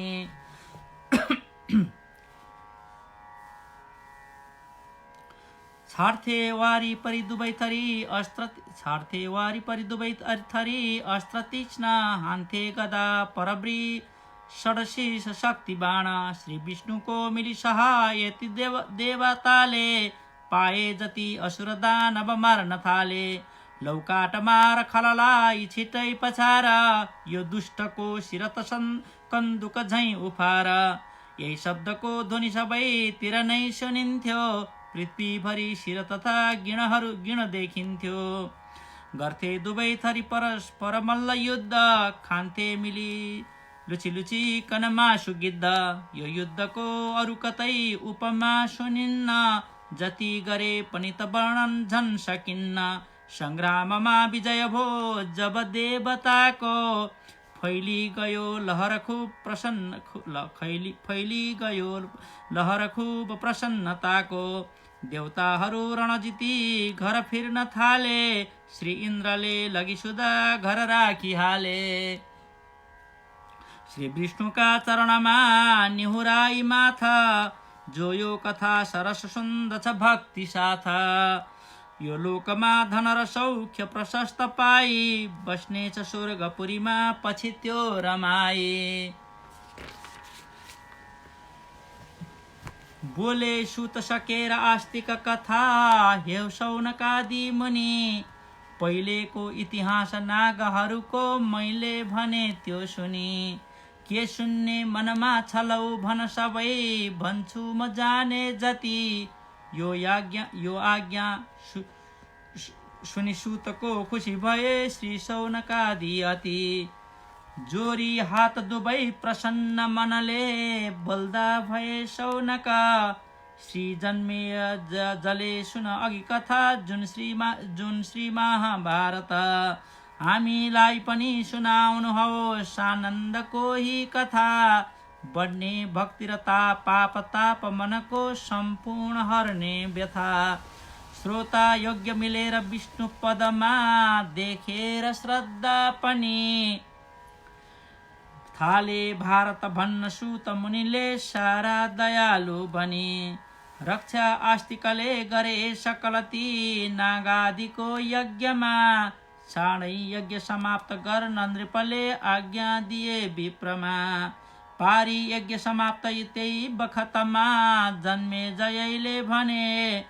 छाड्थे वारिपरि दुवै थरी अस्त्र तीक्ष्ण, हान्थे गदा परब्री षडशीर्ष शक्ति बाण। श्री विष्णुको मिली सहायति देवताले, पाए जति असुर दानव मार्न थाले। लौकाट मार खललाई छिटै पछार, यो दुष्टको शिरत कन्दुक झैं उफार। यही शब्दको ध्वनि सबैतिर नै सुनिन्थ्यो, पृथ्वीभरि शिर तथा गिण देखिन्थ्यो। गर्थे दुवै थरी परस्पर मल्ल युद्ध, खान्थे मिली लुची कन मासु गिद्ध। यो युद्धको अरू कतै उपमा सुनिन्न, जति गरे पनि त वर्णन झन् सकिन्न। संग्राममा विजय भो जब देवताको, फैली गयो लहर खूब प्रसन्नताको। देवताहरू रण जिती घर फिर्न थाले, श्री इन्द्रले लगी सुदा घर राखिहाले। श्री विष्णुका चरणमा निहुराई माथा, जो यो कथा सरस सुन्दछ भक्ति साथ। यो लोकमा धन र सौख्य प्रशस्त पाई, बस्नेछ स्वर्गपुरीमा पछि त्यो रमाए। बोले सुत सकेर आस्तिक कथा, हेउ शौनकादि मुनि। पहिलेको इतिहास नागहरूको मैले भने त्यो सुनि। के सुन्ने मनमा छलौ भन सबै, भन्छु म जाने जति। यो आज्ञा सुनि सुतको खुसी भए श्री शौनकादि अति। जोरी हात दुवै प्रसन्न मनले, बोल्दा भए शौनका। श्री जन्मेय जले सुन अघि कथा, जुन श्री महाभारत। हामीलाई पनि सुनाउनुहोस् आनन्दको ही कथा, बढ्ने भक्ति र पाप ताप मनको सम्पूर्ण हर्ने व्यथा। श्रोता योग्य मिलेर विष्णु पदमा, देखेर श्रद्धा पनि। थाले भारत भन्न सुत मुनिले, सारा दयालु बनी। रक्षा आस्तिकले गरे सकल ती, नागादिको यज्ञमा। चाँडै यज्ञ समाप्त गर्न नृपले आज्ञा दिए विप्रमा। पारी यज्ञ समाप्त त्यही बखतमा, जन्मे जयले भने।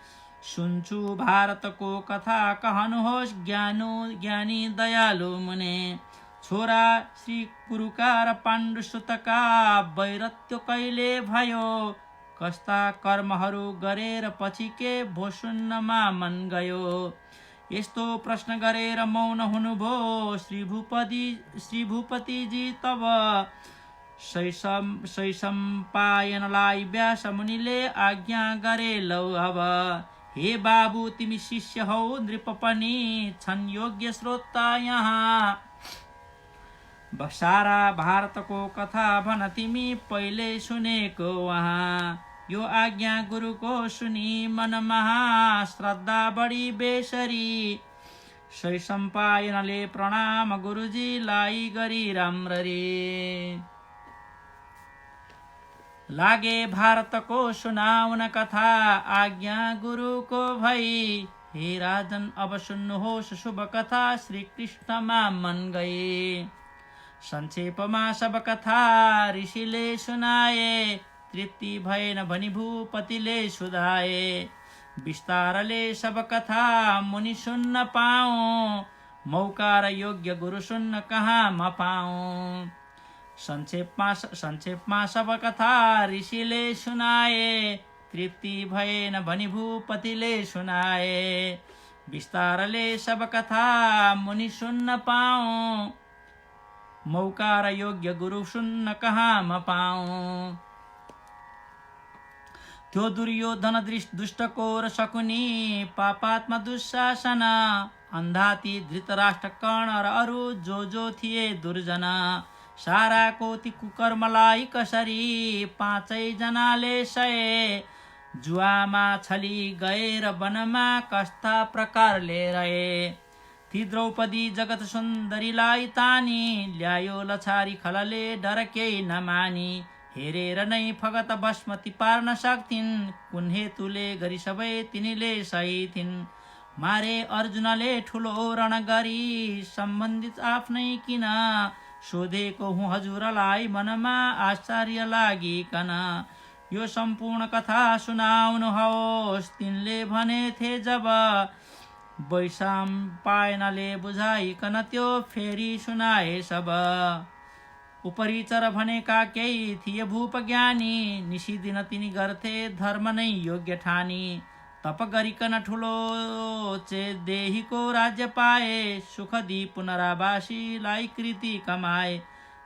सुन्छु भारतको कथा कहनुहोस्, ज्ञानी दयालु मुने। छोरा श्री कुरुका र पाण्डुसुतका, वैरत्य कहिले भयो। कस्ता कर्महरू गरेर पछि के भो सुन्नमा मन गयो। यस्तो प्रश्न गरेर मौन हुनुभयो श्री भूपतिजी तब। शैशम्पायनलाई व्यास मुनिले आज्ञा गरे लौ अब। हे बाबु तिमी शिष्य हौ नृप पनि, छन् योग्य श्रोता यहाँ। सारा भारतको कथा भन तिमी पहिले सुनेको वहाँ। यो आज्ञा गुरुको सुनि मन महा, श्रद्धा बढी बेसरी। शैशम्पायनले प्रणाम गुरुजीलाई गरी राम्ररी। लागे भारतको सुनाउन कथा, आज्ञा गुरुको भई। हे राजन अब सुन्नुहोस् शुभ कथा, श्री कृष्णमा मन गई। संक्षेपमा सब कथा ऋषिले सुनाए, तृप्ति भएन भनी भूपतिले सुधाए। विस्तारले सब कथा मुनि सुन्न पाऊँ, मौका र योग्य गुरु सुन्न कहाँ म पाऊँ। संक्षेपमा सब कथा ऋषिले सुनाए, तृप्ति भएन भनी भूपतिले सुनाए। विस्तारले सब कथा मुनि सुन्न पाऊँ, मौका र योग्य गुरु सुन्न कहाँ म पाऊँ। त्यो दुर्योधन दुष्टको र शकुनी, पापात्मा दुशासन। अन्धाती धृतराष्ट्र कर्ण र अरू जो थिए दुर्जना। साराको ती कुकर्मलाई कसरी पाँचै जनाले सहे। जुवामा छली गएर वनमा कस्ता प्रकारले रहे। ती द्रौपदी जगत सुन्दरीलाई तानी, ल्यायो लछारी खलले डर केही नमानी। हेरेर नै फगत भस्मती पार्न सक्थिन्, कुन हेतुले गरी सबै तिनीले सही थिन्। मारे अर्जुनले ठुलो रण गरी, सम्बन्धित आफ्नै किन। सोधेको हुँ हजुरलाई मनमा आश्चर्य लागिकन। यो सम्पूर्ण कथा सुनाउनुहोस्, तिनले भनेथे जब। वैशम्पायनले बुझाइकन त्यो फेरि सुनाए सब। उपरिचर भनेका केही थिए भूप ज्ञानी, निशिदिन तिनी गर्थे धर्म नै योग्य ठानी। तप गरिकन ठुलो देहीको राज्य पाए, सुख दि पुनरावासीलाई कृति कमाए।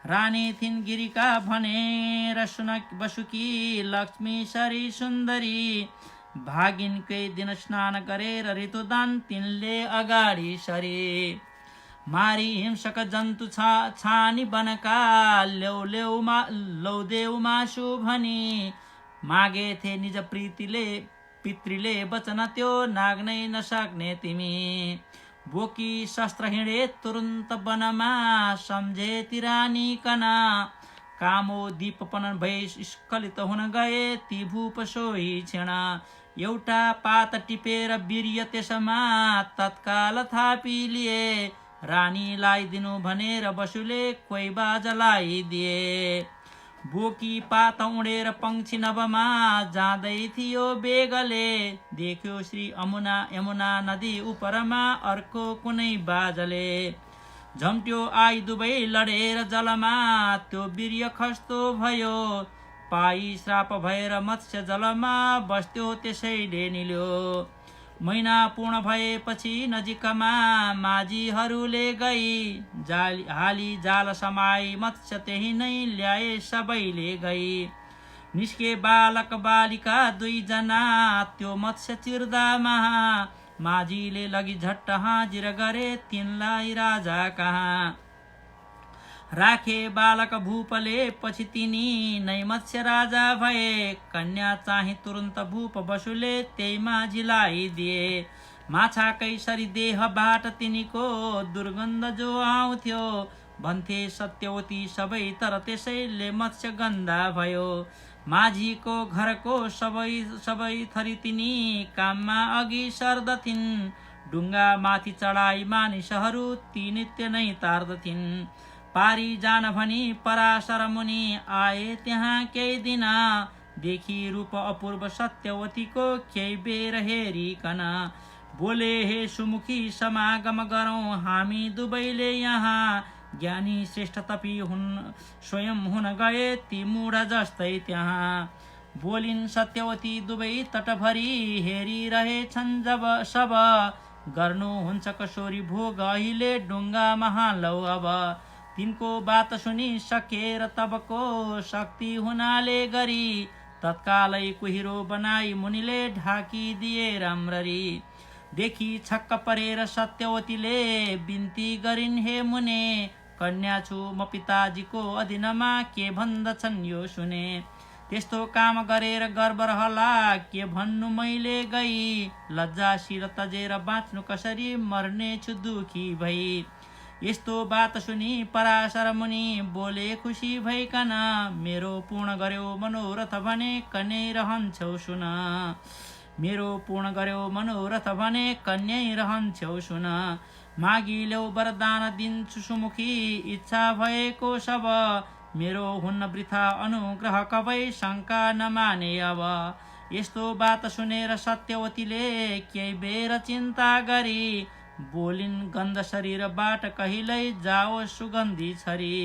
रानी थिन् गिरिका भनेर सुन बसुकी, लक्ष्मी सरी सुन्दरी। भागिनकै दिन स्नान गरेर ऋतुदान तिनले अगाडि सरे। मारी हिंसक जन्तु छानी बनका लौदेऊ मासु भनी मागेथे निज प्रीतिले पितृले वचन त्यो नाग्नै नसक्ने तिमी। बोकी शस्त्र हिँडे तुरुन्त वनमा सम्झे तिरानी कना कामो दीपपन भई स्खलित हुन गए ती भूप सोही क्षण। एउटा पात टिपेर वीर्य त्यसमा तत्काल थापी लिए रानीलाई दिनु भनेर बसुले कोही बाजलाई दिए। बोकी पात उडेर पंक्षी नभमा जाँदै थियो बेगले देख्यो श्री यमुना नदी उपरमा अर्को कुनै बाजले। झम्ट्यो आई दुवै लडेर जलमा त्यो वीर्य खस्तो भयो पाई श्राप भएर मत्स्य जलमा बस्थ्यो त्यसैले निल्यो। महिना पूर्ण भएपछि नजिकमा माझीहरूले गई हाली जाल समाई मत्स्य त्यही नै ल्याए सबैले गई। निस्के बालक बालिका दुईजना त्यो मत्स्य चिर्दा महा माझीले लगी झट्ट हाजिर गरे तिनलाई राजा कहाँ। राखे बालक भूपले पछि तिनी नै मत्स्य राजा भए कन्या चाहिँ तुरुन्त भूप बसुले त्यही माझीलाई दिए। माछाकै सरी देहबाट तिनीको दुर्गन्ध जो आउँथ्यो भन्थे सत्यवती सबै तर त्यसैले मत्स्य गन्धा भयो। माझीको घरको सबै थरी तिनी काममा अघि सर्दथिन् ढुङ्गा माथि चढाई मानिसहरू ती नित्य नै तार्दथिन्। पारी जान भनी पराशर मुनि आए त्यहाँ केही दिन देखी रूप अपूर्व सत्यवतीको केही बेर हेरिकन बोले हे सुमुखी समागम गरौँ हामी दुवैले यहाँ। ज्ञानी श्रेष्ठ तपी स्वयं हुन गए ती मूढ जस्तै त्यहाँ। बोलिन् सत्यवती दुवै तटभरि हेरिरहेछन् जब सब गर्नुहुन्छ कसोरी भोग अहिले ढुङ्गामा हालौ अब। तिनको बात सुनि सकेर तबको शक्ति हुनाले गरी तत्कालै कुहिरो बनाई मुनिले ढाकिदिए राम्ररी। देखि छक्क परेर सत्यवतीले बिन्ती गरिन् हे मुने कन्या छु म पिताजीको अधीनमा के भन्दछन् यो सुने। त्यस्तो काम गरेर गर्व रहला के भन्नु मैले गई लज्जा शिर तजेर बाँच्नु कसरी मर्नेछु दुखी भई। यस्तो बात सुनि पराशर मुनि बोले खुसी भइकन मेरो पूर्ण गर्यो मनोरथ भने कन्यै रहन्छौ सुन। मेरो पूर्ण गर्यो मनोरथ भने कन्यै रहन्छौ सुन। मागी ल्याउ वरदान दिन्छु सुमुखी इच्छा भएको सब मेरो हुन्न वृथा अनुग्रह कवै शङ्का नमाने अब। यस्तो बात सुनेर सत्यवतीले केही बेर चिन्ता गरी बोलिन् गन्ध शरीरबाट कहिल्यै जाओस् सुगन्धी छरी।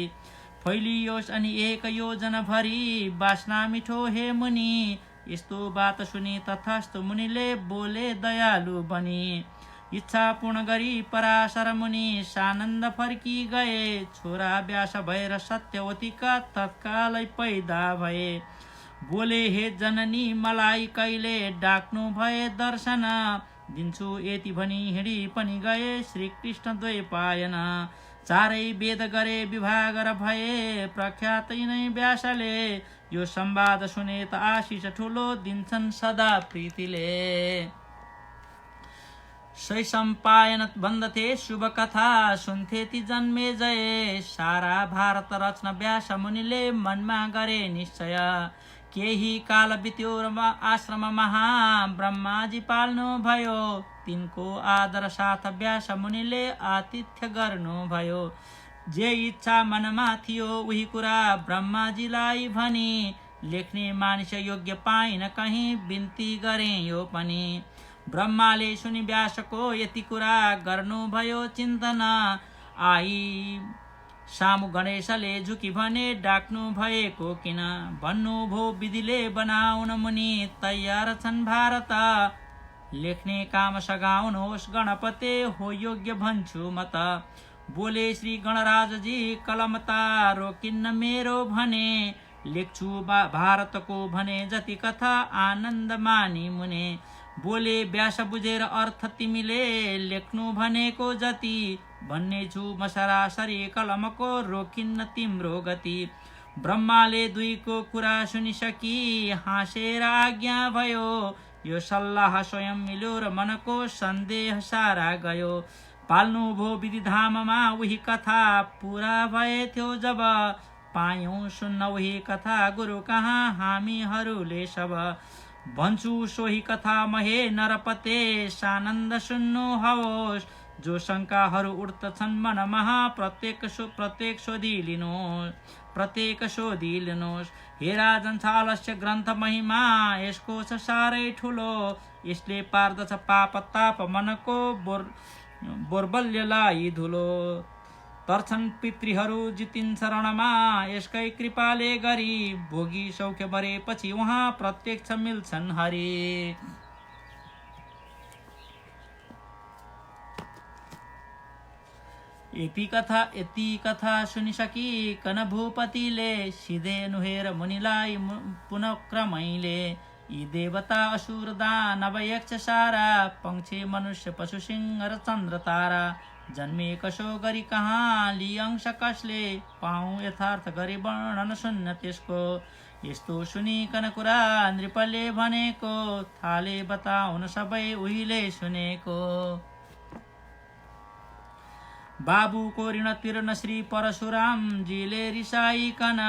फैलियोस् अनि एक योजना भरी बास्ना मिठो हे मुनि। यस्तो बात सुनि तथास्तु मुनिले बोले दयालु बनी। इच्छा पूर्ण गरी पराशर मुनि सानन्द फर्की गए छोरा व्यास भएर सत्यवतीका तत्कालै पैदा भए। बोले हे जननी मलाई कहिले डाक्नु भए दर्शन दिन्छु यति भनी हिँडी पनि गए श्री कृष्ण द्वैपायन। चारै वेद गरे विभाग र भए प्रख्यात नै व्यासले यो संवाद सुने त आशिष ठुलो दिन्छन् सदा प्रीतिले। शैशम्पायन भन्दथे शुभ कथा सुन्थे ती जन्मे जय सारा भारत रचना व्यास मुनिले मनमा गरे निश्चय। केही काल बित्यो र आश्रम महा ब्रह्माजी पाल्नु भयो तिनको आदर साथ व्यास मुनिले आतिथ्य गर्नु भयो। जे इच्छा मनमा थियो उही कुरा ब्रह्माजीलाई भनी लेख्ने मानिस योग्य पाइन कहीं बिन्ती गरे यो पनि। ब्रह्माले सुनि व्यासको यति कुरा गर्नु भयो चिन्तन आई सामु गणेशले झुकी भने डाक्नु भएको किन। भन्नु भो विधिले बनाउन मुनि तयार छन् भारत लेख्ने काम सघाउनुहोस् गणपते हो योग्य भन्छु म त। बोले श्री गणराज जी कलम तारो किन्न मेरो भने लेख्छु भारतको भने जति कथा आनन्द मानी मुने बोले व्यास बुझेर अर्थ तिमीले लेख्नु भनेको जति भन्ने छु म सरासरी कलमको रोकिन्न तिम्रो गति ब्रह्माले दुईको कुरा सुनिसकी हाँसेर आज्ञा भयो यो सल्लाह स्वयं मिल्यो र मनको सन्देह सारा गयो पाल्नु भो विधिधाममा उही कथा पुरा भए थियो जब पायौं सुन्न उही कथा गुरु कहाँ हामीहरूले सब भन्छु सोही कथा महे नरपते सानन्द सुन्नु हवोस् जो शङ्काहरू उठ्दछन् मनमा प्रत्येक सोधिलिनुहोस् हे राजन छ आलस्य ग्रन्थ महिमा यसको छ साह्रै ठुलो यसले पार्दछ पाप ताप मनको बोर्बल्यलाई धुलो तर्छन् पितृहरू जितिन्छ रणमा यसकै कृपाले गरी भोगी सौख्य भरेपछि उहाँ प्रत्यक्ष मिल्छन् हरि यति कथा सुनिसकिकन भूपतिले सिधे नुहेर मुनिलाई पुनः क्रमैले यी देवता असुर दानव यक्ष सारा पंक्षी मनुष्य पशु सिंह र चन्द्र तारा जन्मे कसो गरी कहाँ लिअंश कसले पाऊँ यथार्थ गरी वर्णन सुन्न त्यसको यस्तो सुनिकन कुरा नृपले भनेको थाले बताउन सबै उहिले सुनेको बाबुको ऋण तिर्न श्री परशुराम जीले रिसाइकन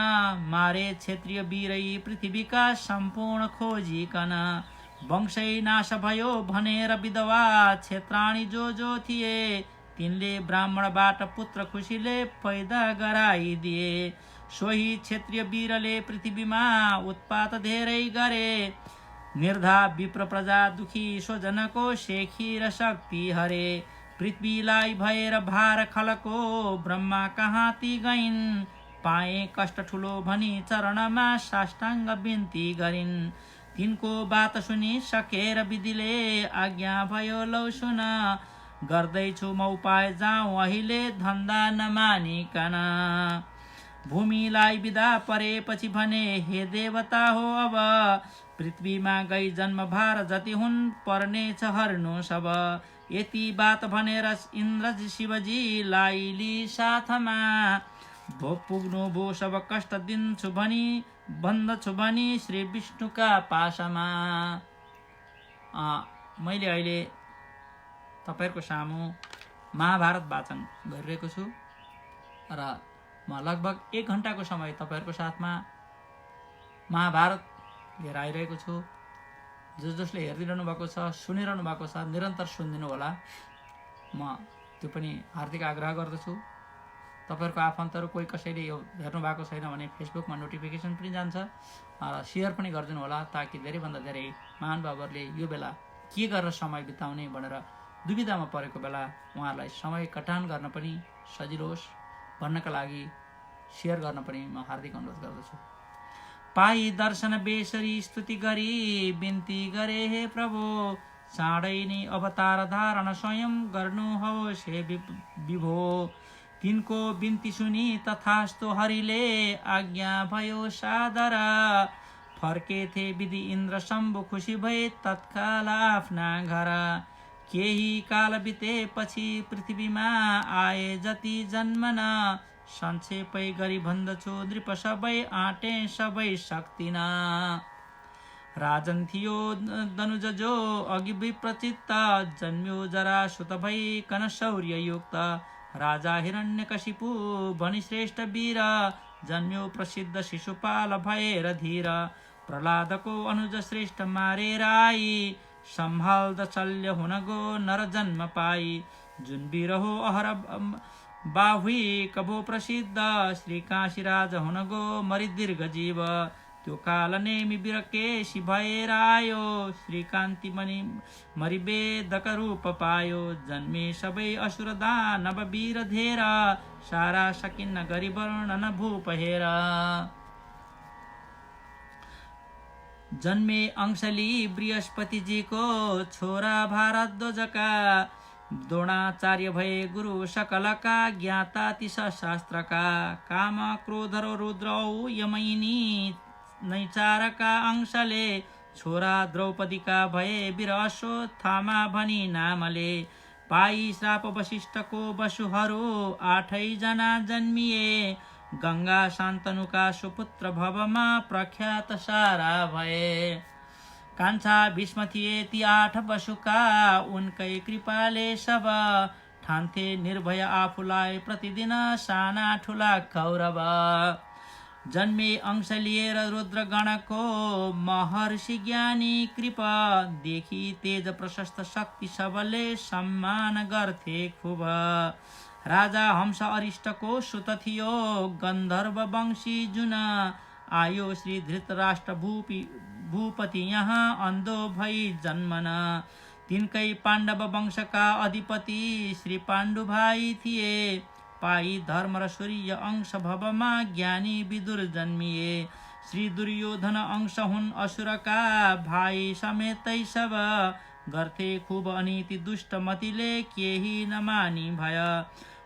मारे क्षेत्रीय वीरै पृथ्वीका सम्पूर्ण खोजिकन वंशै नाश भयो भनेर विधवा क्षेत्राणी जो थिए तिनले ब्राह्मणबाट पुत्र खुसीले पैदा गराइदिए सोही क्षेत्रीय वीरले पृथ्वीमा उत्पात धेरै गरे निर्धा विप्र प्रजा दुखी स्वजनको शेखी र शक्ति हरे पृथ्वीलाई भएर भार खलको ब्रह्मा कहाँ ती गइन् पाए कष्ट ठुलो भनी चरणमा साष्टाङ्ग बिन्ती गरिन् तिनको बात सुनि सकेर विधिले आज्ञा भयो लौ सुन गर्दैछु म उपाय जाउँ अहिले धन्दा नमानिकन भूमिलाई बिदा परेपछि भने हे देवता हो अब पृथ्वीमा गई जन्म भार जति हुन् पर्नेछ हर्नु सब यति बात भनेर इन्द्र शिवजीलाई लि साथमा भो पुग्नु भो सब कष्ट दिन्छु भनी बन्दछु भनी श्री विष्णुका पासमा मैले अहिले तपाईहरुको सामु महाभारत वाचन गरिरहेको छु र म लगभग 1 घण्टाको समय तपाईहरुको साथमा महाभारत लिएर आइरहेको छु जसले हेरिरहनु भएको छ सुनिरहनु भएको छ निरन्तर सुनिदिनु होला म त्यो पनि हार्दिक आग्रह गर्दछु तपाईहरुको आफन्तहरु कोही कसैले यो हेर्नु भएको छैन भने फेसबुकमा नोटिफिकेसन पनि जान्छ शेयर पनि गरिदिनु होला ताकि धेरै भन्दा धेरै महानुभावहरुले यो बेला के गरेर समय बिताउने भनेर दुविधामा परेको बेला उहाँहरूलाई समय कटान गर्न पनि सजिलो होस् भन्नका लागि शेयर गर्न पनि म हार्दिक अनुरोध गर्दछु पाई दर्शन बेसरी स्तुति गरी बिन्ती गरे हे प्रभु चाँडै नै अवतार धारण स्वयं गर्नु होस् हे विभो तिनको बिन्ती सुनि तथास्तो हरिले आज्ञा भयो सादर फर्केथे विधि इन्द्र शम्भु खुसी भए तत्काल आफ्ना घर केही काल बितेपछि पृथ्वीमा आए जति जन्मन संक्षेपै गरी भन्दछु नृप सबै आँटे सबै सक्तिन राजन थियो दनुज जो अघि विप्रचित्त जन्म्यो जरा सुत भइकन शौर्ययुक्त राजा हिरण्यकशिपु भनी श्रेष्ठ वीर जन्म्यो प्रसिद्ध शिशुपाल भएर धीर प्रहलादको अनुज श्रेष्ठ मारेर आई सम्हाल्द शल्य हुन गो नर जन्म पाई जुन वीर हो अहर बाहुई कभो प्रसिद्ध श्री काशीराज हुन गो मरि दीर्घ जीव त्यो काल नेमि बिरकेशी भएर आयो श्री कान्ति मणि मरि वेदक रूप पायो जन्मे सबै असुर दानव वीर धेर सारा सकिन्न गरी वर्णन भूप हेर जन्मे अंशली बृहस्पति जी को छोरा भारद्वाजका द्रोणाचार्य भए गुरु सकलका ज्ञाता तिस शास्त्रका काम क्रोध र रुद्र औ यमैनी नैचारका अंशले छोरा द्रौपदीका भए वीर अश्वत्थामा भनी नामले पाई श्राप वशिष्ठको वसुहरू 8 जना जन्मिए गंगा शान्तनुका सुपुत्र भवमा प्रख्यात सारा भए कान्छा भीष्म थिए ती 8 वसुका उनकै कृपाले सब ठान्थे निर्भय आफूलाई प्रतिदिन साना ठुला कौरव जन्मे अंश लिएर रुद्रगणको महर्षि ज्ञानी कृपा देखि तेज प्रशस्त शक्ति सबले सम्मान गर्थे खुब राजा हंस अरिष्टको सुत थियो गन्धर्व वंशी जुन आयो श्री धृतराष्ट्र भूपति यहाँ अन्धो भई जन्मन तिनकै पाण्डव वंशका अधिपति श्री पाण्डु भाइ थिए पाई धर्म र सूर्य अंश भवमा ज्ञानी विदुर जन्मिए श्री दुर्योधन अंश हुन् असुरका भाइ समेतै सब गर्थे खूब अनीति दुष्ट मतिले केही नमानी भय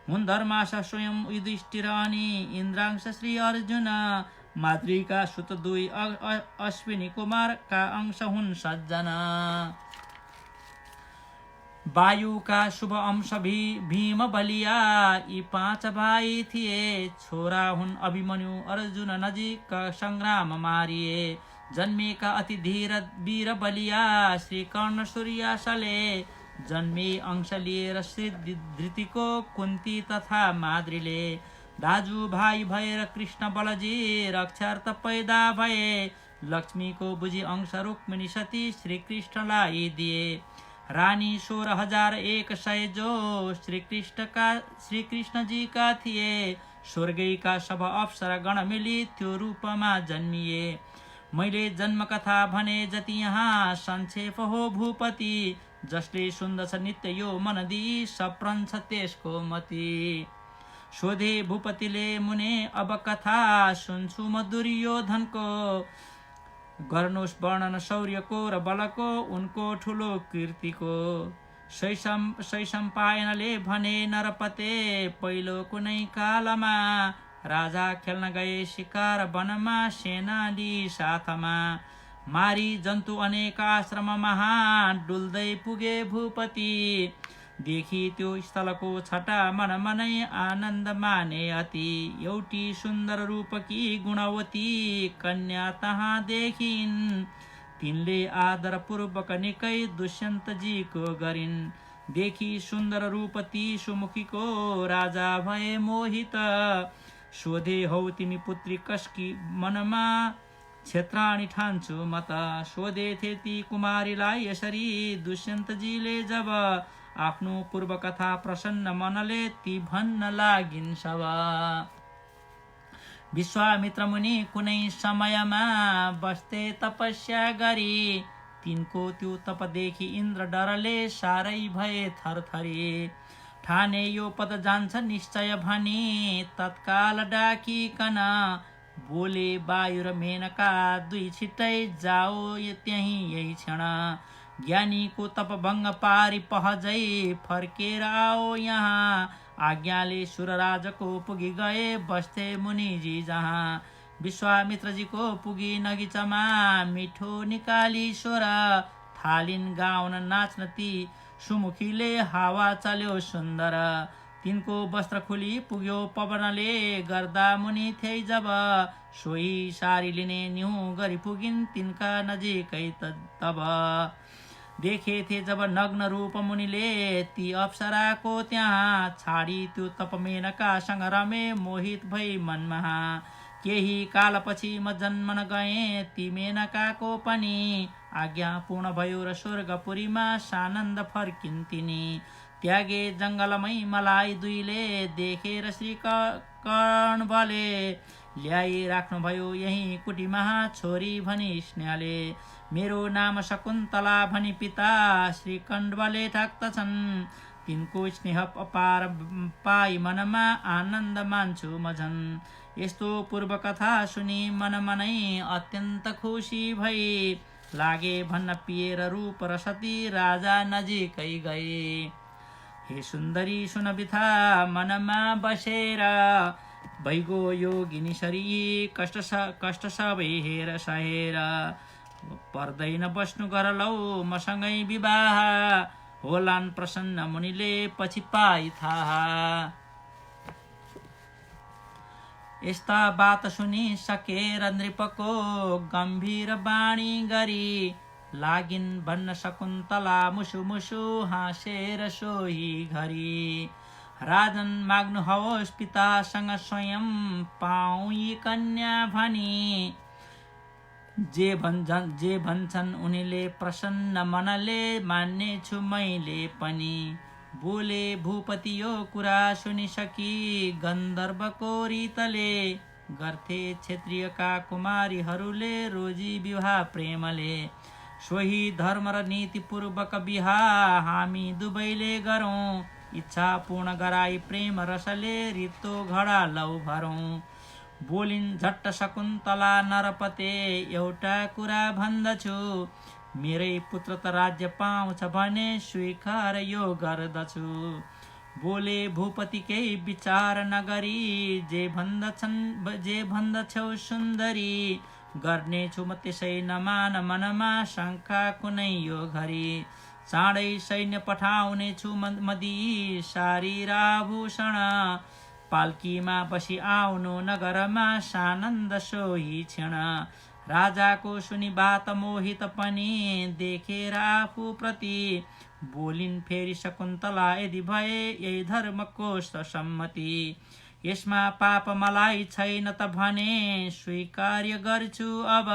हुन् धर्माश स्वयं युधिष्ठिर अनि इन्द्रांश श्री अर्जुन माद्रीका सुत 2 अश्विनी कुमारका अंश हुन् सज्जना वायुका शुभ अंश भीम बलिया यी 5 भाइ थिए छोरा हुन् अभिमन्यु अर्जुन नजिक संग्राम मारिए जन्मेका अति धीर वीर बलिया श्री कर्ण सूर्यासले जन्मे अंश लिएर श्री धृतिको कुन्ती तथा माद्रीले दाजु भाइ भएर कृष्ण बलजी रक्षार्थ पैदा भए लक्ष्मीको बुझी अंश रुक्मिणी सती श्री कृष्णलाई दिए रानी 16,100 जो श्री कृष्ण जी का थिए स्वर्गीका सब अप्सरा गण मिली त्यो रूपमा जन्मिए मैले जन्म कथा भने जति यहाँ संक्षेप हो भूपति जसले सुन्दछ नित्य यो मन दिई सप्रन्छ त्यसको मति सोधे भूपतिले मुने अब कथा सुन्छु म दुर्योधनको गर्नुहोस् वर्णन शौर्यको र बलको उनको ठुलो कीर्तिको शैशम्पायनले भने नरपते पहिलो कुनै कालमा राजा खेल्न गए शिकार वनमा सेना लि साथमा मारी जन्तु अनेक आश्रम महा डुल्दै पुगे भूपति देखि त्यो स्थलको छटा मन मनै आनन्द माने अति एउटी सुन्दर रूपकी गुणवती कन्या तहाँ देखिन् तिनले आदर पूर्वक निकै दुष्यन्तजीको गरिन् देखि सुन्दर रूपती सुमुखीको राजा भए मोहित सोधे हौ तिमी पुत्री कसकी मनमा क्षेत्राणी ठान्छु म त सोधेथे ती कुमारीलाई यसरी दुष्यन्तजीले जब आफ्नो पूर्व कथा प्रसन्न मनले ती भन्न लागिन् सब विश्वामित्र मुनि कुनै समयमा बस्थे तपस्या गरी तिनको त्यो तप देखि इन्द्र डरले सारै भए थरथरी ठाने यो पद जान्छ निश्चय भनी तत्काल डाकिकन बोले वायु र मेनका 2 छिट्टै जाओ त्यही यही क्षण ज्ञानीको तप भङ्ग पारी पहजै फर्केर आओ यहाँ आज्ञाले सुरराजको पुगी गए बस्थे मुनिजी जहाँ विश्वामित्रजीको पुगी नगिचमा मिठो निकाली स्वर थालिन् गाउन नाच्न ती सुमुखीले हावा चल्यो सुन्दर तिनको वस्त्र खुली पुग्यो पवनले गर्दा मुनि थिए जब सोही सारी लिने न्यू गरी पुगिन् तिनका नजिकै तब देखे थे जब नग्न रूप मुनिले ती अप्सराको त्यहाँ छाडी त्यो तपमेनका सँग रमे मोहित भई मनमहा केही कालपछि म जन्मन गए ती मेनकाको पनि आज्ञा पूर्ण भयो र स्वर्गपुरीमा सानन्द फर्किन् तिनी त्यागे जङ्गलमै मलाई 2ले देखेर श्री कर्ण बले ल्याई राख्नुभयो यही कुटीमा छोरी भनी स्नेहले मेरो नाम शकुन्तला भनी पिता श्री कण्डबले ठाक्दछन् तिनको स्नेह अपार पाई मनमा आनन्द मान्छु म झन् यस्तो पूर्व कथा सुनि मन मनै अत्यन्त खुसी भई लागे भन्न पिएर रूप र सती राजा नजिकै गए हे सुन्दरी सुन बिथा मनमा बसेर भैगो योगिनी शरी कष्ट सबै हेर सहेर पर्दैन बस्नु गर लौ मसँगै विवाह होलान् प्रसन्न मुनिले पछि पाइ थाहा। यस्ता बात सुनि सकेर नृपको गम्भीर बाणी गरी लागिन् भन्न शकुन्तला मुसु मुसु हाँसेर सोही घरी। राजन माग्नु हवस् पितासँग स्वयं पाऊ यी कन्या भनी जे भन्छन् उनीले प्रसन्न मनले मान्ने छु मैले पनि। बोले भूपति यो कुरा सुनिसकी गन्धर्वको रीतले गर्थे क्षत्रियका कुमारीहरूले रोजी विवाह प्रेमले। सोही धर्म र नीतिपूर्वक विवाह हामी दुवैले गरौँ इच्छा पूर्ण गराई प्रेम रसले रित्तो घडा लौ भरौँ। बोलिन् झट्ट शकुन्तला नरपते एउटा कुरा भन्दछु मेरै पुत्र त राज्य पाउँछ भने स्वीकार यो गर्दछु। बोले भूपति केही विचार नगरी जे भन्दछौ सुन्दरी गर्नेछु म त्यसै नमान मनमा शङ्का कुनै यो घरी। चाँडै सैन्य पठाउने छु मदी शारीराभूषण पाल्कीमा बसी आउनु नगरमा सानन्द सोही क्षण। राजाको सुनि बात मोहित पनि देखेर आफू प्रति बोलिन् फेरि शकुन्तला यदि भए यही धर्मको सम्मति। यसमा पाप मलाई छैन त भने स्वीकार्य गर्छु अब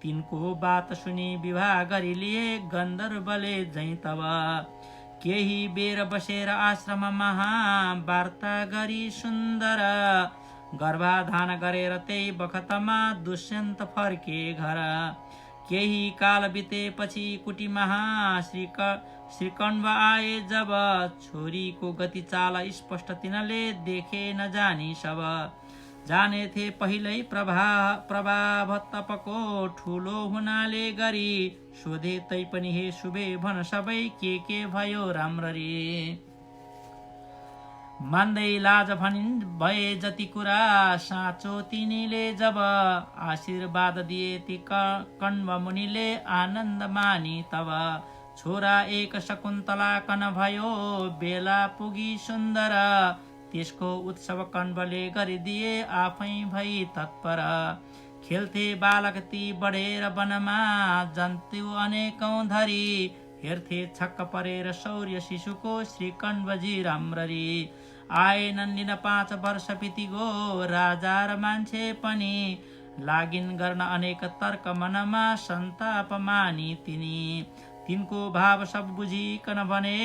तिनको बात सुनि विवाह गरी लिए गन्धर्वले झैं तब। केही बेर बसेर आश्रममा वार्ता गरी सुन्दर गर्भाधान गरेर त्यही बखतमा दुष्यन्त फर्के घर। केही काल बितेपछि कुटीमा श्रीकण्व आए जब छोरीको गति चाल स्पष्ट तिनले देखे नजानी सब। जाने थे पहिल्यै प्रभाव तपको ठुलो हुनाले गरी सोधे तैपनि हे शुभे भन सबै के भयो राम्ररी। मान्दै लाज भनिन् भए जति कुरा साँचो तिनीले जब आशीर्वाद दिए ती कण्व मुनिले आनन्द मानी तब। छोरा एक शकुन्तला कन भयो बेला पुगी सुन्दर त्यसको उत्सव कण्वले गरिदिए आफै भई तत्पर। खेल्थे बालक ती बढेर वनमा जन्तु अनेकौं धरी हेर्थे छक्क परेर शौर्य शिशुको श्रीकण्वजी राम्ररी। आए नन्दिन 5 वर्ष बितिगो राजा र मान्छे पनि लागिन् गर्न अनेक तर्क मनमा सन्ताप मानी तिनको भाव सब बुझिकन भने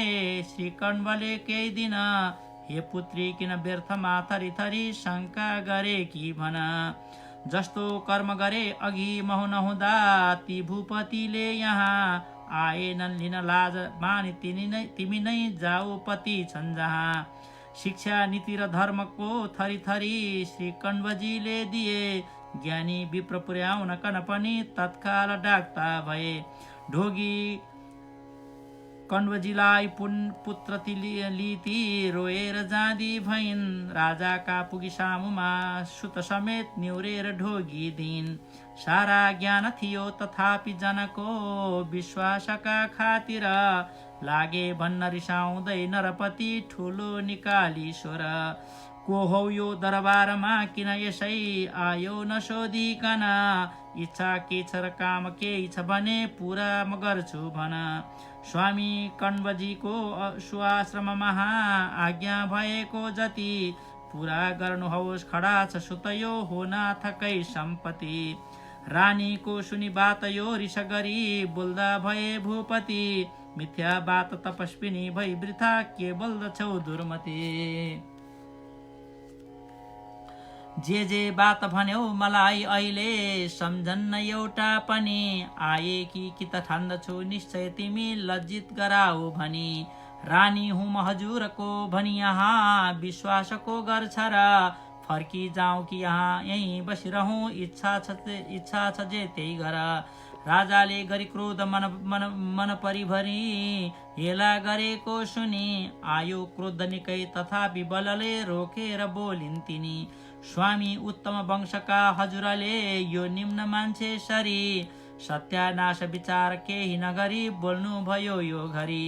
श्रीकण्वले केही दिन हे पुत्री किन व्यर्थमा थरी थरी शङ्का गरे कि भन। जस्तो कर्म गरे अघि महु नहुँदा ती भूपतिले यहाँ आए नलिन लाज मानि तिमी नै जाऊ पति छन् जहाँ। शिक्षा नीति र धर्मको थरी थरी श्रीकण्वजीले दिए ज्ञानी विप्र पुर्याउन कन पनि तत्काल डाक्ता भए। ढोगी कण्वजीलाई पुत्र लिती रोएर जाँदी भइन् राजाका पुगी सामुमा सुत समेत न्युरेर ढोगी दिन्। सारा ज्ञान थियो तथापि जनको विश्वासका खातिर लागे भन्न रिसाउँदै नरपति ठुलो निकाली स्वर। को हौ यो दरबारमा किन यसै आयो नसोधिकन इच्छा के छ र काम केही छ भने पुरा म गर्छु भन। स्वामी कण्वजीको सुआश्रममा आज्ञा भएको जति पुरा गर्नुहोस् खडा छ सुतयो हो नाथकै सम्पत्ति। रानीको सुनि बात यो रिस गरी बोल्दा भए भूपति मिथ्या बात तपस्विनी भई वृथा के बोल्दछौ दुर्मति। जे बात भन्यौ मलाई अहिले सम्झन्न एउटा पनि आए कि त ठान्दछु निश्चय तिमी लज्जित गराऊ भनी। रानी हुँ म हजुरको भनी यहाँ विश्वासको गर्छ र फर्की जाउँ कि यहाँ यहीँ बसिरहँ इच्छा छ जे त्यही गर। राजाले गरी क्रोध मन मन मन परिभरी हेला गरेको सुनि आयो क्रोध निकै तथापि बलले रोकेर बोलिन् तिनी स्वामी उत्तम वंशका हजुरले यो निम्न मान्छे सरी सत्यानाश विचार केही नगरी बोल्नु भयो यो घरी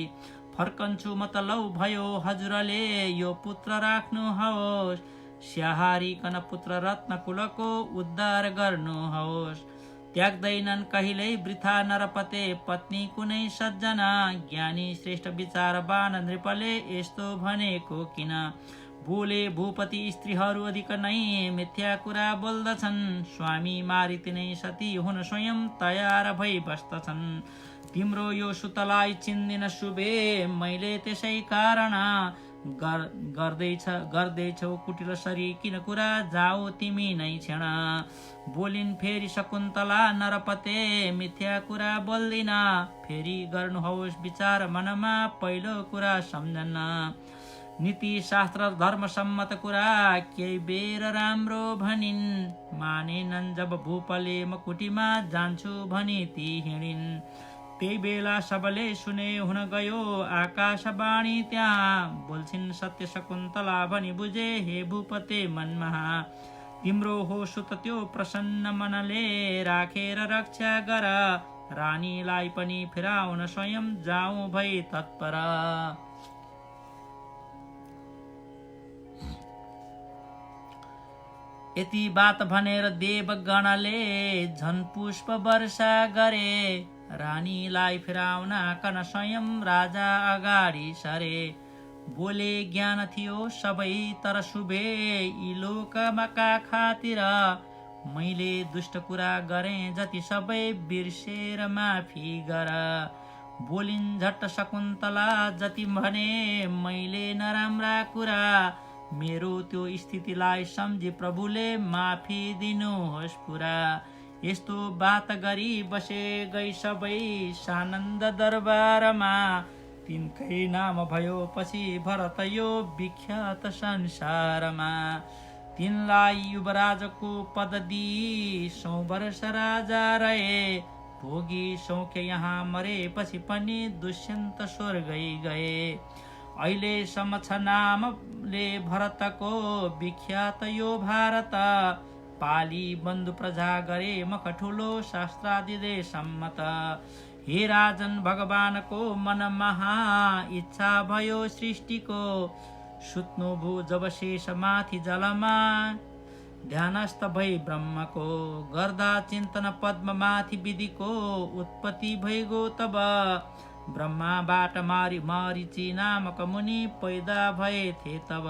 फर्कन्छु म त लौ भयो हजुरले यो पुत्र राख्नुहोस् स्याहारीकन पुत्र रत्न कुलको उद्धार गर्नुहोस् त्याग्दैनन् कहिल्यै वृथा नरपते पत्नी कुनै सज्जना ज्ञानी श्रेष्ठ विचारवान नृपले यस्तो भनेको किन बोले भूपति स्त्रीहरू अधिक नै मिथ्या कुरा बोल्दछन् स्वामी मारि तिनै सती हुन स्वयं तयार भई बस्दछन् तिम्रो यो सुतलाई चिन्दिन शुभे मैले त्यसै कारण गर्दैछौ कुटिल सरी किन कुरा जाऊ तिमी नै क्षण बोलिन् फेरि शकुन्तला नरपते मिथ्या कुरा बोल्दिन फेरि गर्नुहोस् विचार मनमा पहिलो कुरा सम्झन्न नीति शास्त्र धर्म सम्मत कुरा केही बेर राम्रो भनिन् मानेनन् जब भूपले म कुटीमा जान्छु भनी ती हिँडिन् त्यही बेला सबले सुने हुन गयो आकाशवाणी त्यहाँ बोल्छिन् सत्य शकुन्तला भनी बुझे हे भूपते मनमा तिम्रो हो सुत त्यो प्रसन्न मनले राखेर रक्षा गर रानीलाई पनि फिराउन स्वयं जाउँ भई तत्पर यति बात भनेर देवगणले झन् पुष्प वर्षा गरे रानीलाई फिराउन कन स्वयं राजा अगाडि सरे बोले ज्ञान थियो सबै तर शुभे यी लोकमाका खातिर मैले दुष्ट कुरा गरे जति सबै बिर्सेर माफी गर बोलिन् झट्ट शकुन्तला जति भने मैले नराम्रा कुरा मेरो त्यो स्थितिलाई सम्झी प्रभुले माफी दिनुहोस् पुरा यस्तो बात गरी बसे गई सबै सानन्द दरबारमा तिनकै नाम भयो पछि भरत यो विख्यात संसारमा तिनलाई युवराजको पद दिई 100 वर्ष राजा रहे भोगी सौख्य यहाँ मरेपछि पनि दुष्यन्त स्वर्गै गए अहिलेसम्म छ नामले भरतको विख्यात यो भारत पाली बन्धु प्रजा गरे मख ठुलो शास्त्रादिले सम्मत हे राजन भगवानको मन महा इच्छा भयो सृष्टिको सुत्नु भू जब शेष माथि जलमा ध्यानस्थ भई ब्रह्मको गर्दा चिन्तन पद्म माथि विधिको उत्पत्ति भइगो तब ब्रह्माबाट मारिची नामक मुनि पैदा भए थे तब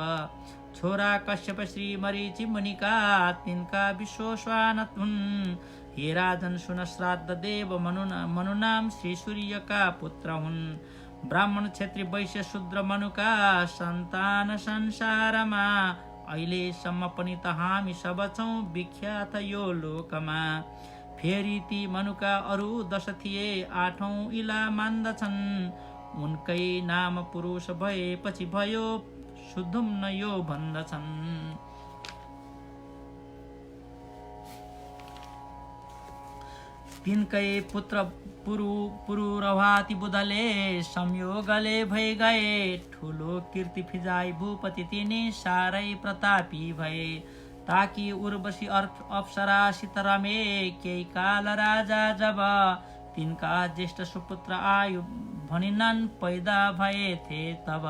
छोरा कश्यप श्री मरीचि मुनिका तिनका विश्वस्वान हुन् हे राजन सुन श्राद्ध देव मनु नाम श्री सूर्यका पुत्र हुन् ब्राह्मण क्षेत्री वैश्य शूद्र मनुका सन्तान संसारमा अहिलेसम्म पनि त हामी सब छौं विख्यात यो लोकमा फेरि ती मनुका अरू 10 थिए 8औं इला मान्दछन् उनकै नाम पुरुष भएपछि भयो शुद्धुम न यो भन्दछन् तिनकै पुत्र पुरुरवाती बुधले संयोगले भई गए ठुलो कीर्ति फिजाई भूपति तिनी सारै प्रतापी भए ताकि उर्वशी अप्सरासित रमे केही काल राजा जब तिनका ज्येष्ठ सुपुत्र आयु भनिनन् पैदा भए थे तब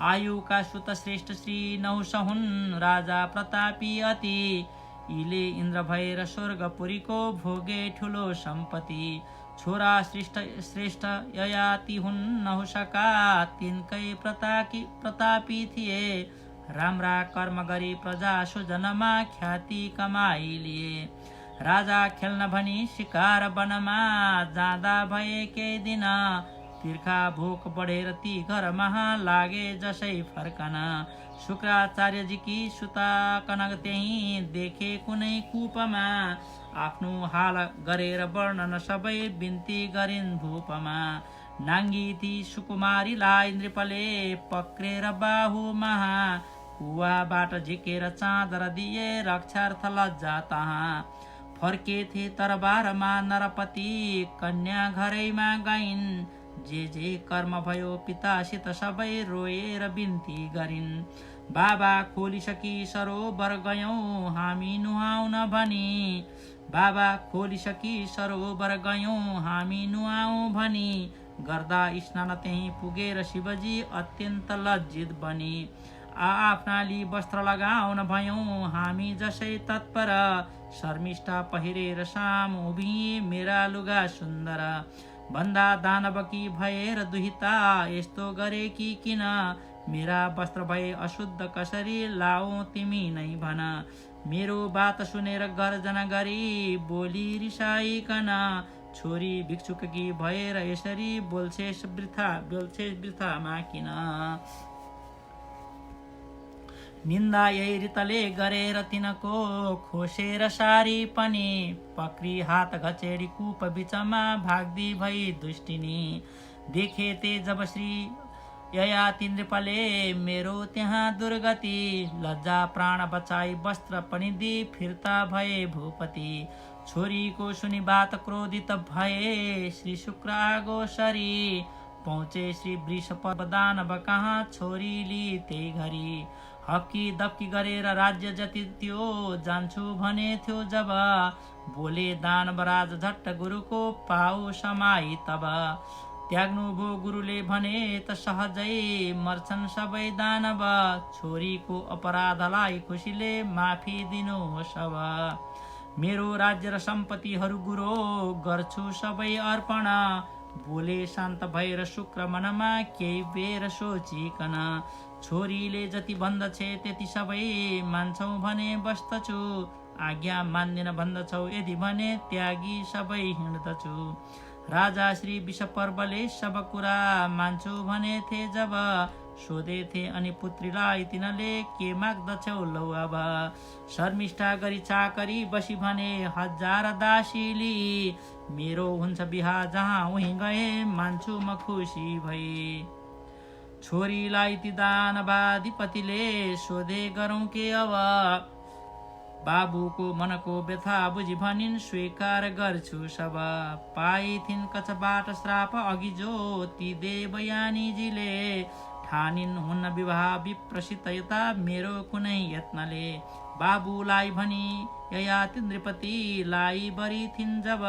आयुका सुत श्रेष्ठ श्री नहुष हुन् राजा प्रतापी अति यिले इन्द्र भएर स्वर्गपुरीको भोगे ठुलो सम्पत्ति छोरा श्रेष्ठ ययाति हुन् नहुषका तिनकै प्रतापी थिए राम्रा कर्म गरी प्रजा सुजनमा ख्याति कमाई लिए राजा खेल्न भनी शिकार वनमा जाँदा भए केही दिन तिर्खा भोक बढेर ती घरमा लागे जसै फर्कन शुक्राचार्यजी की सुता कनक त्यही देखे कुनै कूपमा आफ्नो हाल गरेर वर्णन सबै बिन्ती गरिन् भूपमा नाङ्गी ती सुकुमारीलाई नृपले पक्रेर बाहुमा कुवाबाट झिकेर चाँदर दिए रक्षार्थ लज्जा तहाँ फर्केथे तरबारमा नरपति कन्या घरैमा गइन्। जे कर्म भयो पितासित सबै रोएर बिन्ती गरिन्। बाबा खोलिसकी सरोवर गयौँ हामी नुहाउन भनी। बाबा खोलिसकी सरोवर गयौँ हामी नुहाउँ भनी। गर्दा स्नान त्यहीँ पुगेर शिवजी अत्यन्त लज्जित बनी। आफ्नाली वस्त्र लगाउन भयौँ हामी जसै तत्पर। शर्मिष्ठा पहिरेर सामु उभिए मेरा लुगा सुन्दर। भन्दा दानवकी भएर दुहिता यस्तो गरे कि किन। मेरा वस्त्र भए अशुद्ध कसरी लाऊ तिमी नै भन। मेरो बात सुनेर गर्जना गरी बोली रिसाइकन। छोरी भिक्षुककी भएर यसरी बोल्छेस वृथामा किन। निन्दा यही रीतले गरेर तिनको खोसेर सारी पनि। पक्री हात घचेडी कूप बिचमा भाग्दी भई दुष्टिनी। देखे ते जब श्री ययाति नृपले मेरो त्यहाँ दुर्गति। लज्जा प्राण बचाई वस्त्र पनि दि फिर्ता भए भूपति। छोरीको सुनि बात क्रोधित भए श्री शुक्र आगो सरी। पहुँचे श्री वृषपर्व दानव कहाँ छोरी ली त्यही घरी। हप्की दप्की गरेर राज्य जति त्यो जान्छु भने थियो जब। बोले दानवराज झट्ट गुरुको पाउ समाई तब। त्याग्नु भो गुरुले भने त सहजै मर्छन् सबै दानव। छोरीको अपराधलाई खुसीले माफी दिनुहोस् अब। मेरो राज्य र सम्पत्तिहरू गुरु गर्छु सबै अर्पण। बोले शान्त भएर शुक्र मनमा केही बेर सोचिकन। छोरीले जति भन्दछे त्यति सबै मान्छौ भने बस्दछु। आज्ञा मान्दिन भन्दछौ यदि भने त्यागी सबै हिँड्दछु। राजा श्री विषपर्वले सब कुरा मान्छु भने थे जब। सोधेथे अनि पुत्रीलाई तिनले के माग्दछौ लौ अब। शर्मिष्ठा गरी चाकरी बसी भने 1000 दासीली। मेरो हुन्छ बिहा जहाँ उहीँ गए मान्छु म खुसी भई। छोरीलाई ती दानवाधिपतिले सोधे गरौँ के अब। बाबुको मनको व्यथा बुझी भनिन् स्वीकार गर्छु सब। पाइथिन् कछबाट श्राप अघि जो ती देवयानीजीले। ठानिन् हुन्न विवाह विप्रसित यता मेरो कुनै यत्नले। बाबुलाई भनी ययाति नृपतिलाई बरिथिन् जब।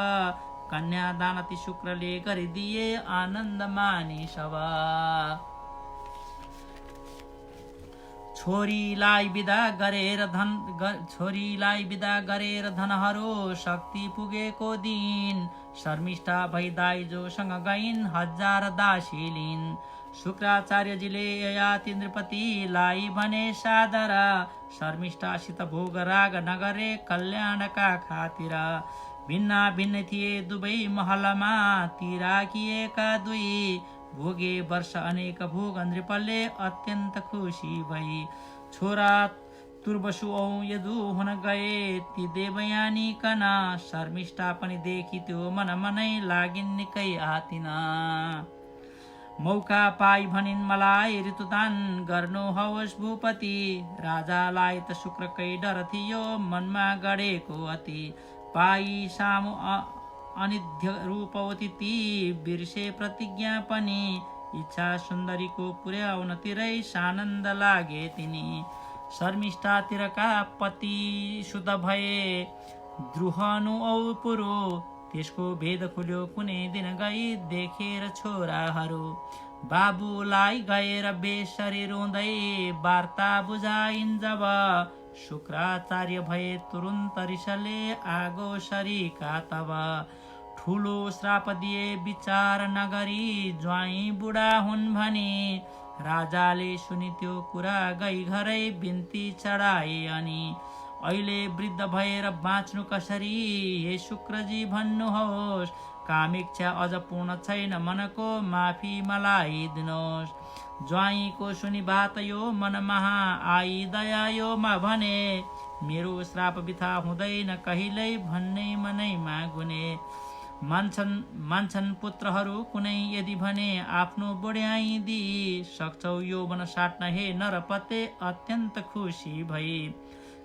कन्यादान ती शुक्रले गरिदिए आनन्द मानी सब। छोरीलाई विदा गरेर धनहरू शक्ति पुगेको दिन। शर्मिष्ठा भई दाइजोसँग गइन् 1000 दासी लिन्। शुक्राचार्यजीले ययाति नृपतिलाई भने सादर। शर्मिष्ठासित भोग राग नगरे कल्याणका खातिर। भिन्ना भिन्न थिए दुवै महलमा ती राखिएका दुई। भोगे वर्ष अनेक भोग नृपले अत्यन्त खुसी भई। छोरा तुर्बसु औ यदु हुन गए ती देवयानी कना। शर्मिष्ठा पनि देखि त्यो मन मनै लागिन् निकै आतिन। मौका पाई भनिन् मलाई ऋतुदान गर्नु हवस् भूपति। राजालाई त शुक्रकै डर थियो मनमा गढेको अति। पाई सामु अनिध्य रूपवती ती बिर्से प्रतिज्ञा पनि। इच्छा सुन्दरीको पुर्याउनतिरै सानन्द लागे तिनी। शर्मिष्ठातिरका पति शुद्ध भए द्रुहनु औ पुरो। त्यसको भेद खुल्यो कुनै दिन गई देखेर छोराहरू। बाबुलाई गएर बेसरी रुँदै वार्ता बुझाइन् जब। शुक्राचार्य भए तुरुन्त रिसले आगो सरीका तब। ठुलो श्राप दिए विचार नगरी ज्वाइँ बुढा हुन् भनी। राजाले सुनि त्यो कुरा गई घरै बिन्ती चढाए अनि। अहिले वृद्ध भएर बाँच्नु कसरी हे शुक्रजी भन्नुहोस्। कामेक्षा अझ पूर्ण छैन मनको माफी मलाई दिनुहोस्। ज्वाइँको सुनि बात यो मन महा आई दया यो म भने। मेरो श्राप बिथा हुँदैन कहिल्यै भन्नै मनैमा गुने। मान्छन् पुत्रहरू कुनै यदि भने आफ्नो बुढ्याइ दिई। सक्छौ यौवन साट्न हे नरपते अत्यन्त खुसी भई।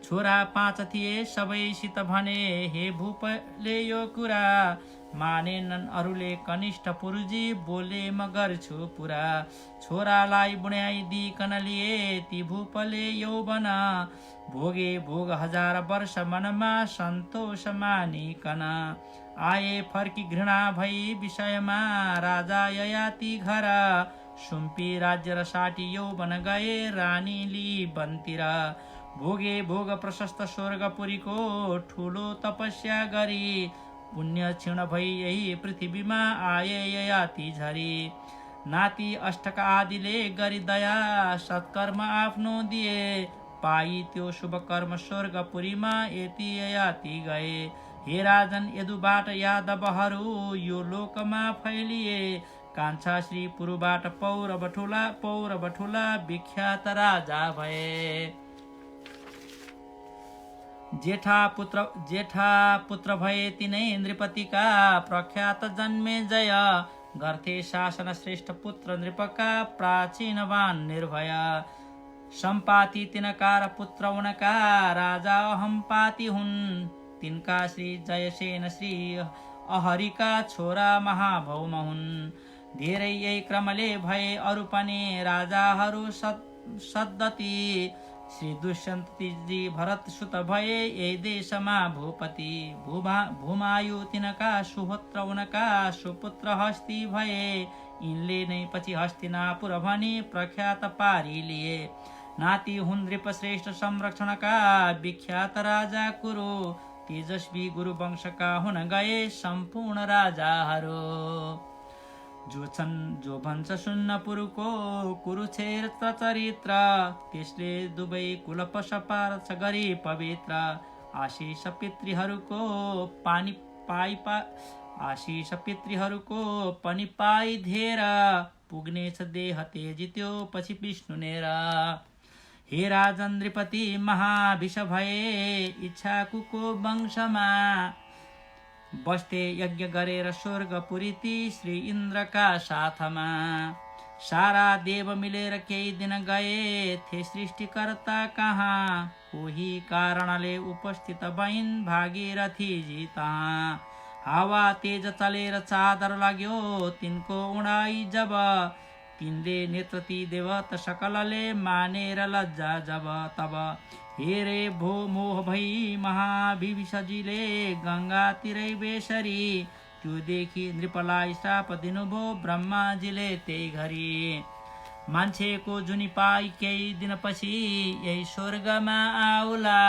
छोरा 5 थिए सबैसित भने, हे भूपले यो कुरा मानेनन् अरूले। कनिष्ठ पुरुजी बोले म गर्छु पुरा। छोरालाई बुढ्याइदिकन लिए ती भूपले यौवन, भोगे भोग 1000 वर्ष मनमा सन्तोष मानिकन। आए फर्की घृणा भई विषयमा राजा ययाति घर, सुम्पी राज्य र साठी यौवन गए रानी ली वनतिर। भोगे भोग प्रशस्त स्वर्गपुरीको ठुलो तपस्या गरी, पुण्य क्षीण भई यही पृथ्वीमा आए ययाति झरी। नाति अष्टक आदिले गरी दया सत्कर्म आफ्नो दिए, पाई त्यो शुभ कर्म स्वर्गपुरीमा यति ययाति गए। हे राजन यदुबाट यादवहरू यो लोकमा फैलिए, कान्छा श्री पुरुबाट पौरव ठुला विख्यात राजा भए। जेठा पुत्र भए तिनै नृपतिका, प्रख्यात जन्मे जय। गर्थे शासन श्रेष्ठ पुत्र नृपका, प्राचीनवान निर्भय। सम्पाति तिनका र पुत्र उनका, राजा अहम्पाति हुन्। तिनका श्री जयसेन श्री अहरिका छोरा महाभौम हुन्। धेरै यही क्रमले भए अरू पनि राजाहरू सद्दती, श्री दुष्यन्तजी भरत सुत भए यही देशमा भूपति। भूमायु तिनका सुहोत्र उनका, सुपुत्र हस्ती भए। यिनले नै पछि हस्तिनापुर भनी प्रख्यात पारी लिए। नाति हुन् नृप श्रेष्ठ संरक्षणका, विख्यात राजा कुरु। तेजस्वी गुरु वंशका हुन गए सम्पूर्ण राजाहरू। जो भन्छ सुन्न पुरुको कुरुक्षेत्र चरित्र, त्यसले दुवै कुल पशपार्छ गरी पवित्र। आशिष पितृहरूको पनि पाइ धेर, पुग्नेछ देह तेजी त्यो पछि विष्णु नेर। हे राजन नृपति महाभिष भए, इच्छाकुको वंशमा बस्थे यज्ञ गरेर स्वर्गपुरी ती श्री इन्द्रका साथमा। सारा देव मिलेर केही दिन गए थे सृष्टिकर्ता कहाँ, कोही कारणले उपस्थित भइन् भागीरथी जी तहाँ। हावा तेज चलेर चादर लाग्यो तिनको उडाई जब, तिनले नेत्रती देवत सकलले मानेर लज्जा जब तब। हेरे भो मोह भई महाभिषजीले गंगा तिरै बेसरी, त्यो देखि नृपलाई श्राप दिनुभयो ब्रह्माजीले त्यही घरी। मान्छेको जुनी पाई केही दिनपछि यही स्वर्गमा आउला,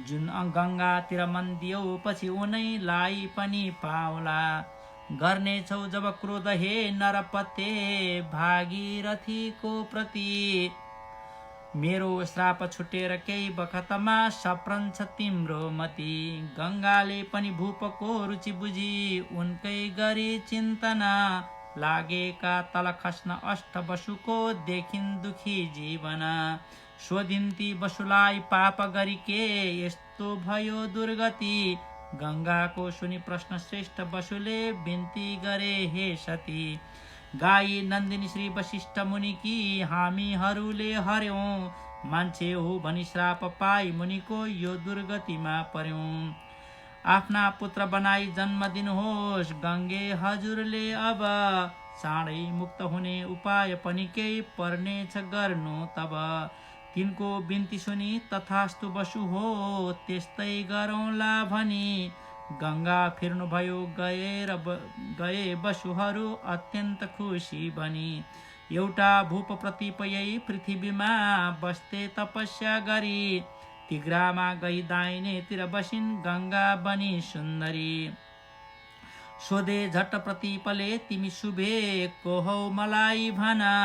जुन गंगातिर मन दियो पछि उनैलाई पनि पाउला। गर्नेछौ जब क्रोध हे नरपते भागीरथीको प्रति, मेरो श्राप छुटेर केही बखतमा सप्रन्छ तिम्रो मति। गंगाले पनि भूपको रुचि बुझी उनकै गरी चिन्तना, लागेका तल खस्न अष्ट वसुको देखिन् दुखी जीवन। सोधिन्ती वसुलाई पाप गरिके यस्तो भयो दुर्गति, गंगाको सुनि प्रश्न श्रेष्ठ वसुले बिन्ती गरे हे सती। गाई नन्दिनी श्री वशिष्ठ मुनिकी हामीहरूले हर्यौं, मान्छे हो भनी श्राप पाई मुनिको यो दुर्गतिमा पर्यौं। आफ्ना पुत्र बनाई जन्म दिनुहोस् गंगे हजुरले अब, चाँडै मुक्त हुने उपाय पनि केही पर्नेछ गर्नु तब। तिनको बिन्ती सुनि तथास्तु वसु हो त्यस्तै गरौँला भनी, गंगा फिर्नु भयो गए वसुहरू अत्यन्त खुसी बनी। एउटा भूप प्रतिपयी पृथ्वीमा बस्थे तपस्या गरी, तिग्रामा गई दाहिनेतिर बसिन् गंगा बनी सुन्दरी। सोधे झट्ट प्रतिपले तिमी शुभे को हौ मलाई भना,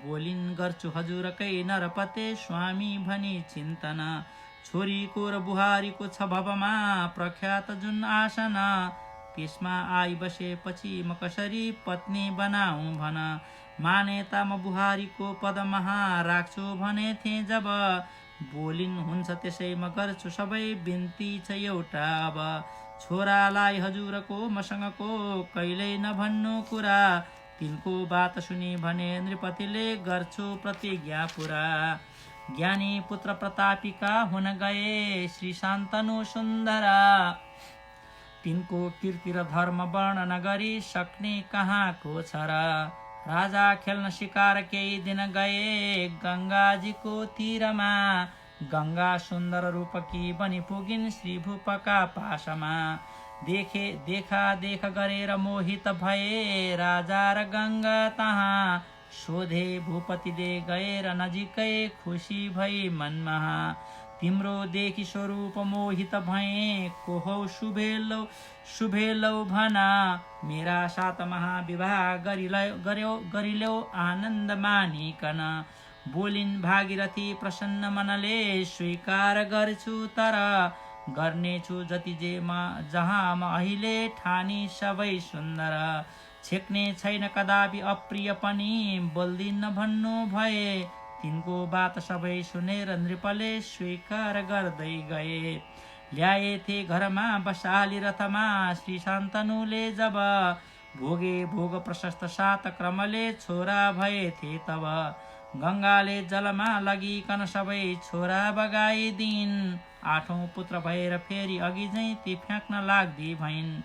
बोलिन् गर्छु हजुरकै नरपते स्वामी भनी चिन्तना। छोरीको र बुहारीको छ भवमा प्रख्यात जुन आसना, त्यसमा आई बसेपछि म कसरी पत्नी बनाऊ भन। मानेता म बुहारीको पदमहा राख्छु भने थिएँ जब, बोलिन् हुन्छ त्यसै म गर्छु सबै बिन्ती छ एउटा अब। छोरालाई हजुरको मसँगको कहिल्यै नभन्नु कुरा, तिनको बात सुनि भने नृपतिले गर्छु प्रतिज्ञा पुरा। ज्ञानी पुत्र प्रतापिका हुन गए श्री शान्तनु सुन्दरा। तिनको कीर्ति र धर्म वर्णन गरी सक्ने कहाँको छ र। राजा खेल्न शिकार केही दिन गए गङ्गाजीको तीरमा। गङ्गा सुन्दर रूपकी बनी पुगिन् श्री भूपका पासमा। देख गरेर मोहित भए राजा र गङ्गा तहाँ। सोधे भूपतिले गएर नजिकै खुसी भई मनमा। तिम्रो देखि स्वरूप मोहित भए को हौ शुभेलौ भना। मेरा साथ महाविवाह गरिल्यौ आनन्द मानिकन। बोलिन् भागीरथी प्रसन्न मनले स्वीकार गर्छु तर। गर्नेछु जति जे जहाँ म अहिले ठानी सबै सुन्दर। छेक्ने छैन कदापि अप्रिय पनि बोल्दिन भन्नु भए। तिनको बात सबै सुनेर नृपले स्वीकार गर्दै गए। ल्याएथे घरमा बसाली रथमा श्री शान्तनुले जब। भोगे भोग प्रशस्त सात क्रमले छोरा भएथे तब। गङ्गाले जलमा लगिकन सबै छोरा बगाइदिन्। आठौं पुत्र भएर फेरि अघि झैँ ती फ्याँक्न लाग्दी भइन्।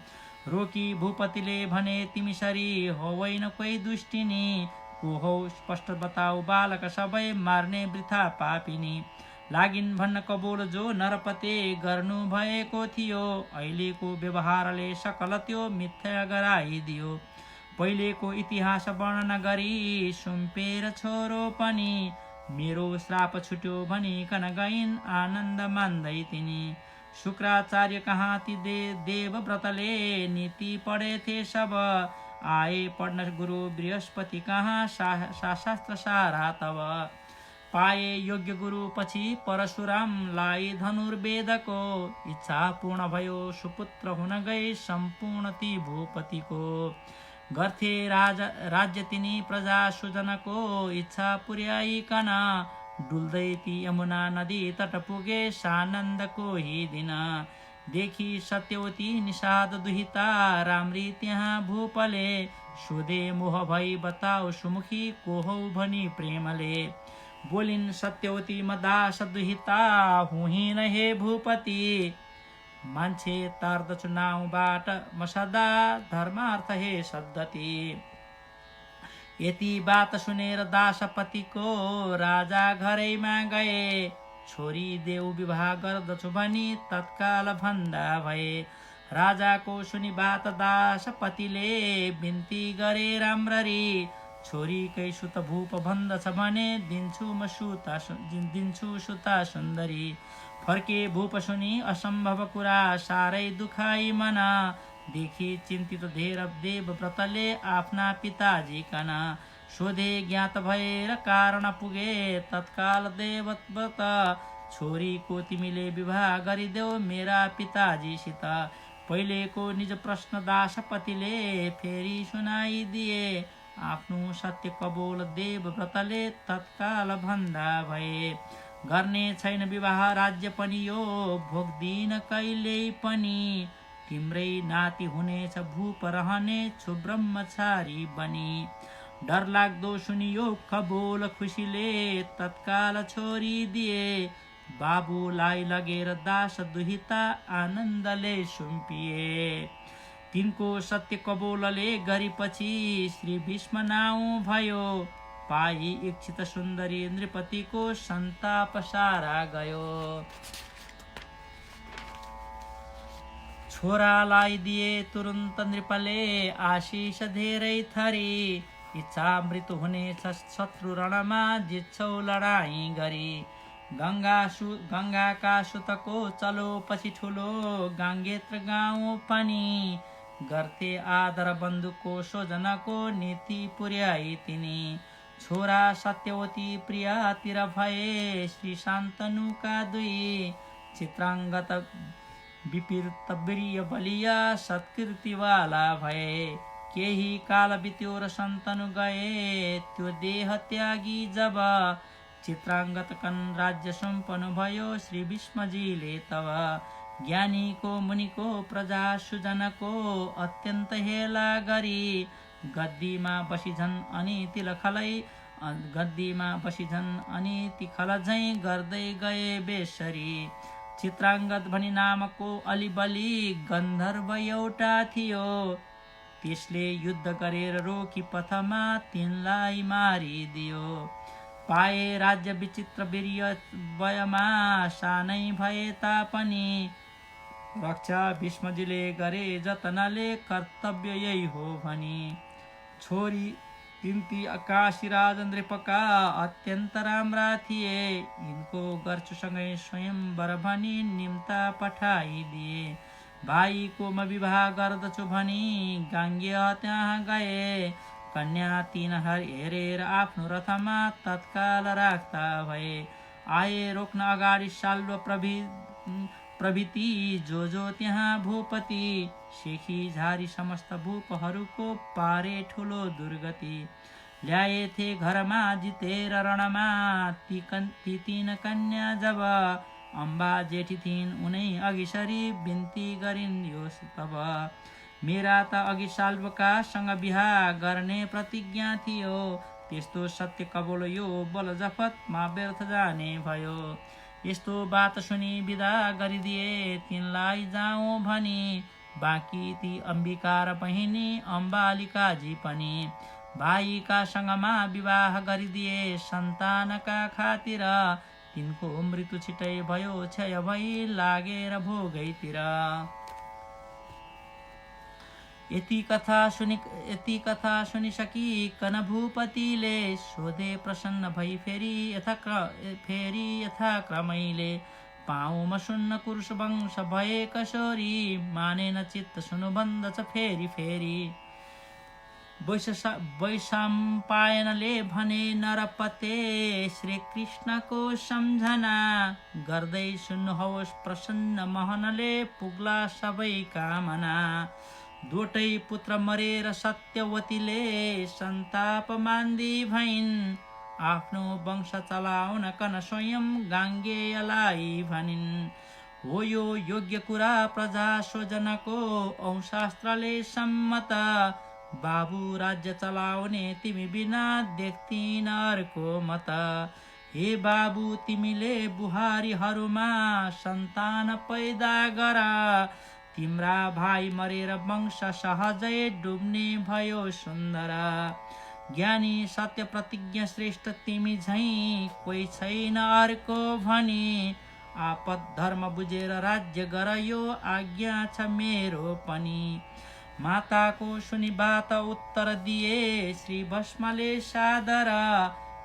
रोकी भूपतिले भने तिमीसरी होइन कोही दुष्टिनी। को हौ स्पष्ट बताऊ बालक सबै मार्ने वृथा पापिनी। लागिन् भन्न कबोल जो नरपते गर्नु भएको थियो। अहिलेको व्यवहारले सकल त्यो मिथ्या गराइदियो। पहिलेको इतिहास वर्णन गरी सुम्पेर छोरो पनि। मेरो श्राप छुट्यो भनिकन गइन् आनन्द मान्दै तिनी। शुक्राचार्य कहाँ ती देवव्रतले नीति पढेथे सब। आए पढ्न गुरु बृहस्पति कहाँ शास्त्र सारा तब। पाए योग्य गुरु पछि परशुरामलाई धनुर्वेदको। इच्छा पूर्ण भयो सुपुत्र हुन गए सम्पूर्ण ती भूपतिको। गर्थे राज्य तिनी प्रजा सुजनको इच्छा पुर्याइकन। डुल्दै ती यमुना नदी तट पुगे सानन्दको ही दिन। देखि सत्यवती निषाद दुहिता राम्री त्यहाँ भूपले। सोधे मोह भई बताओ सुमुखी को हौ भनी प्रेमले। बोलिन् सत्यवती म दास दुहिता हुहिन हे भूपति। मान्छे तार्दछु नाउँबाट म सदा धर्मार्थ हे सद्धति। यति बात सुनेर दासपतिको राजा घरैमा गए। छोरी देऊ विवाह गर्दछु भनी तत्काल भन्दा भए। राजाको सुनि बात दासपतिले बिन्ती गरे राम्ररी। छोरीकै सुत भूप भन्दछ भने दिन्छु सुता सुन्दरी। फर्के भूप सुनि असम्भव कुरा साह्रै दुखाई मन। देखि चिन्तित धेर देवव्रतले आफ्ना पिताजी कन। सोधे ज्ञात भएर कारण पुगे तत्काल देवव्रत। छोरीको तिमीले विवाह गरिदेऊ मेरा पिताजीसित। पहिलेको निज प्रश्न दासपतिले फेरि सुनाइदिए। आफ्नो सत्य कबोल देवव्रतले तत्काल भन्दा भए। गर्ने छैन विवाह राज्य पनि यो भोग्दिन कहिल्यै पनि। तिम्रै नाति हुनेछ भूप रहने छु ब्रह्मचारी बनी। डर लाग्दो सुनियो कबोल खुसीले तत्काल छोरी दिए। बाबुलाई लगेर दास दुहिता आनन्दले सुम्पिए। तिनको सत्य कबोलले गरेपछि श्री भीष्म नाउँ भयो। पाई इच्छित सुन्दरी नृपतिको सन्ताप सारा गयो। छोरालाई दिए तुरुन्त नृपले आशिष धेरै थरी। इच्छा मृत्यु हुनेछ शत्रु रणमा जित्छौ लडाईँ गरी। गङ्गाका सुतको चलो पछि ठुलो गाङ्गेत्र गाउँ पनि। गर्थे आदर बन्धुको स्वजनको नीति पुर्याई तिनी। छोरा सत्यवती प्रियातिर भए श्री शान्तनुका दुई। चित्राङ्गत विपीत वीर्य बलिया सत्कृतिवाला भए। केही काल बित्यो र शान्तनु गए त्यो देह त्यागी जब। चित्राङ्गत कन राज्य सम्पन्न भयो श्री भीष्मजीले तब। ज्ञानीको मुनिको प्रजा सुजनको अत्यन्त हेला गरी। गद्दीमा बसिझन् अनि तिलखलै गद्दीमा बसिझन् अनि ती खलझैँ गर्दै गए बेसरी। चित्राङ्गद भनी नामको अलिबली गन्धर्व एउटा थियो, त्यसले युद्ध गरेर रोकी पथमा तिनलाई मारिदियो। पाए राज्य विचित्र वीर्य वयमा सानै भए तापनि, रक्षा भीष्मजीले गरे जतनले कर्तव्य यही हो भनी। छोरी तिनती आकाशी राजन्द्रिपका अत्यन्त राम्रा थिए, यिनको गर्छुसँगै स्वयंवर भनी निम्ता पठाइदिए। भाइकोमा विवाह गर्दछु भनी गाङ्गेय त्यहाँ गए, कन्या तीन हेरेर आफ्नो रथमा तत्काल राख्दा भए। आए रोक्न अगाडि साल्व प्रभृति जो त्यहाँ भूपति, शेखी झारी समस्त भूपहरूको पारे ठुलो दुर्गति। ल्याएथे घरमा जितेर रणमा ती तीन कन्या जब, अम्बा जेठी थिइन् उनै अघिसरी बिन्ती गरिन् यो तब। मेरा त अघि साल्वका सँग बिहा गर्ने प्रतिज्ञा थियो, त्यस्तो सत्य कबोल यो बल जफतमा व्यर्थ जाने भयो। यस्तो बात सुनि विदा गरिदिए तिनलाई जाउँ भनी, बाँकी ती अम्बिका र बहिनी अम्बालिकाजी पनि। भाइका सँगमा विवाह गरिदिए सन्तानका खातिर, तिनको मृत्यु छिटै भयो क्षय भई लागेर भोगैतिर। यति कथा सुनिसकिकन भूपतिले सोधे प्रसन्न भई फेरि यथाक्रमैले। पाउमा सुन्न कुरुष वंश भए कसोरी, मानेन चित्त सुनु भन्दछ फेरि फेरि। वैशम्पायनले भने नरपते श्रीकृष्णको सम्झना, गर्दै सुन्नुहोस् प्रसन्न महनले पुग्ला सबै कामना। दुवटै पुत्र मरेर सत्यवतीले सन्ताप मान्दी भइन्, आफ्नो वंश चलाउन कन स्वयं गाङ्गेयलाई भनिन्। हो यो योग्य कुरा प्रजा स्वजनको औ शास्त्रले सम्मत, बाबु राज्य चलाउने तिमी बिना देख्दिन अर्को मत। हे बाबु तिमीले बुहारीहरूमा सन्तान पैदा गर, तिम्रा भाइ मरेर वंश सहजै डुब्ने भयो सुन्दर। ज्ञानी सत्य प्रतिज्ञा श्रेष्ठ तिमी झैं कोही छैन अर्को भनी, आपद धर्म बुझेर राज्य गर यो आज्ञा छ मेरो पनि। माताको सुनि बात उत्तर दिए श्री भस्मले सादर,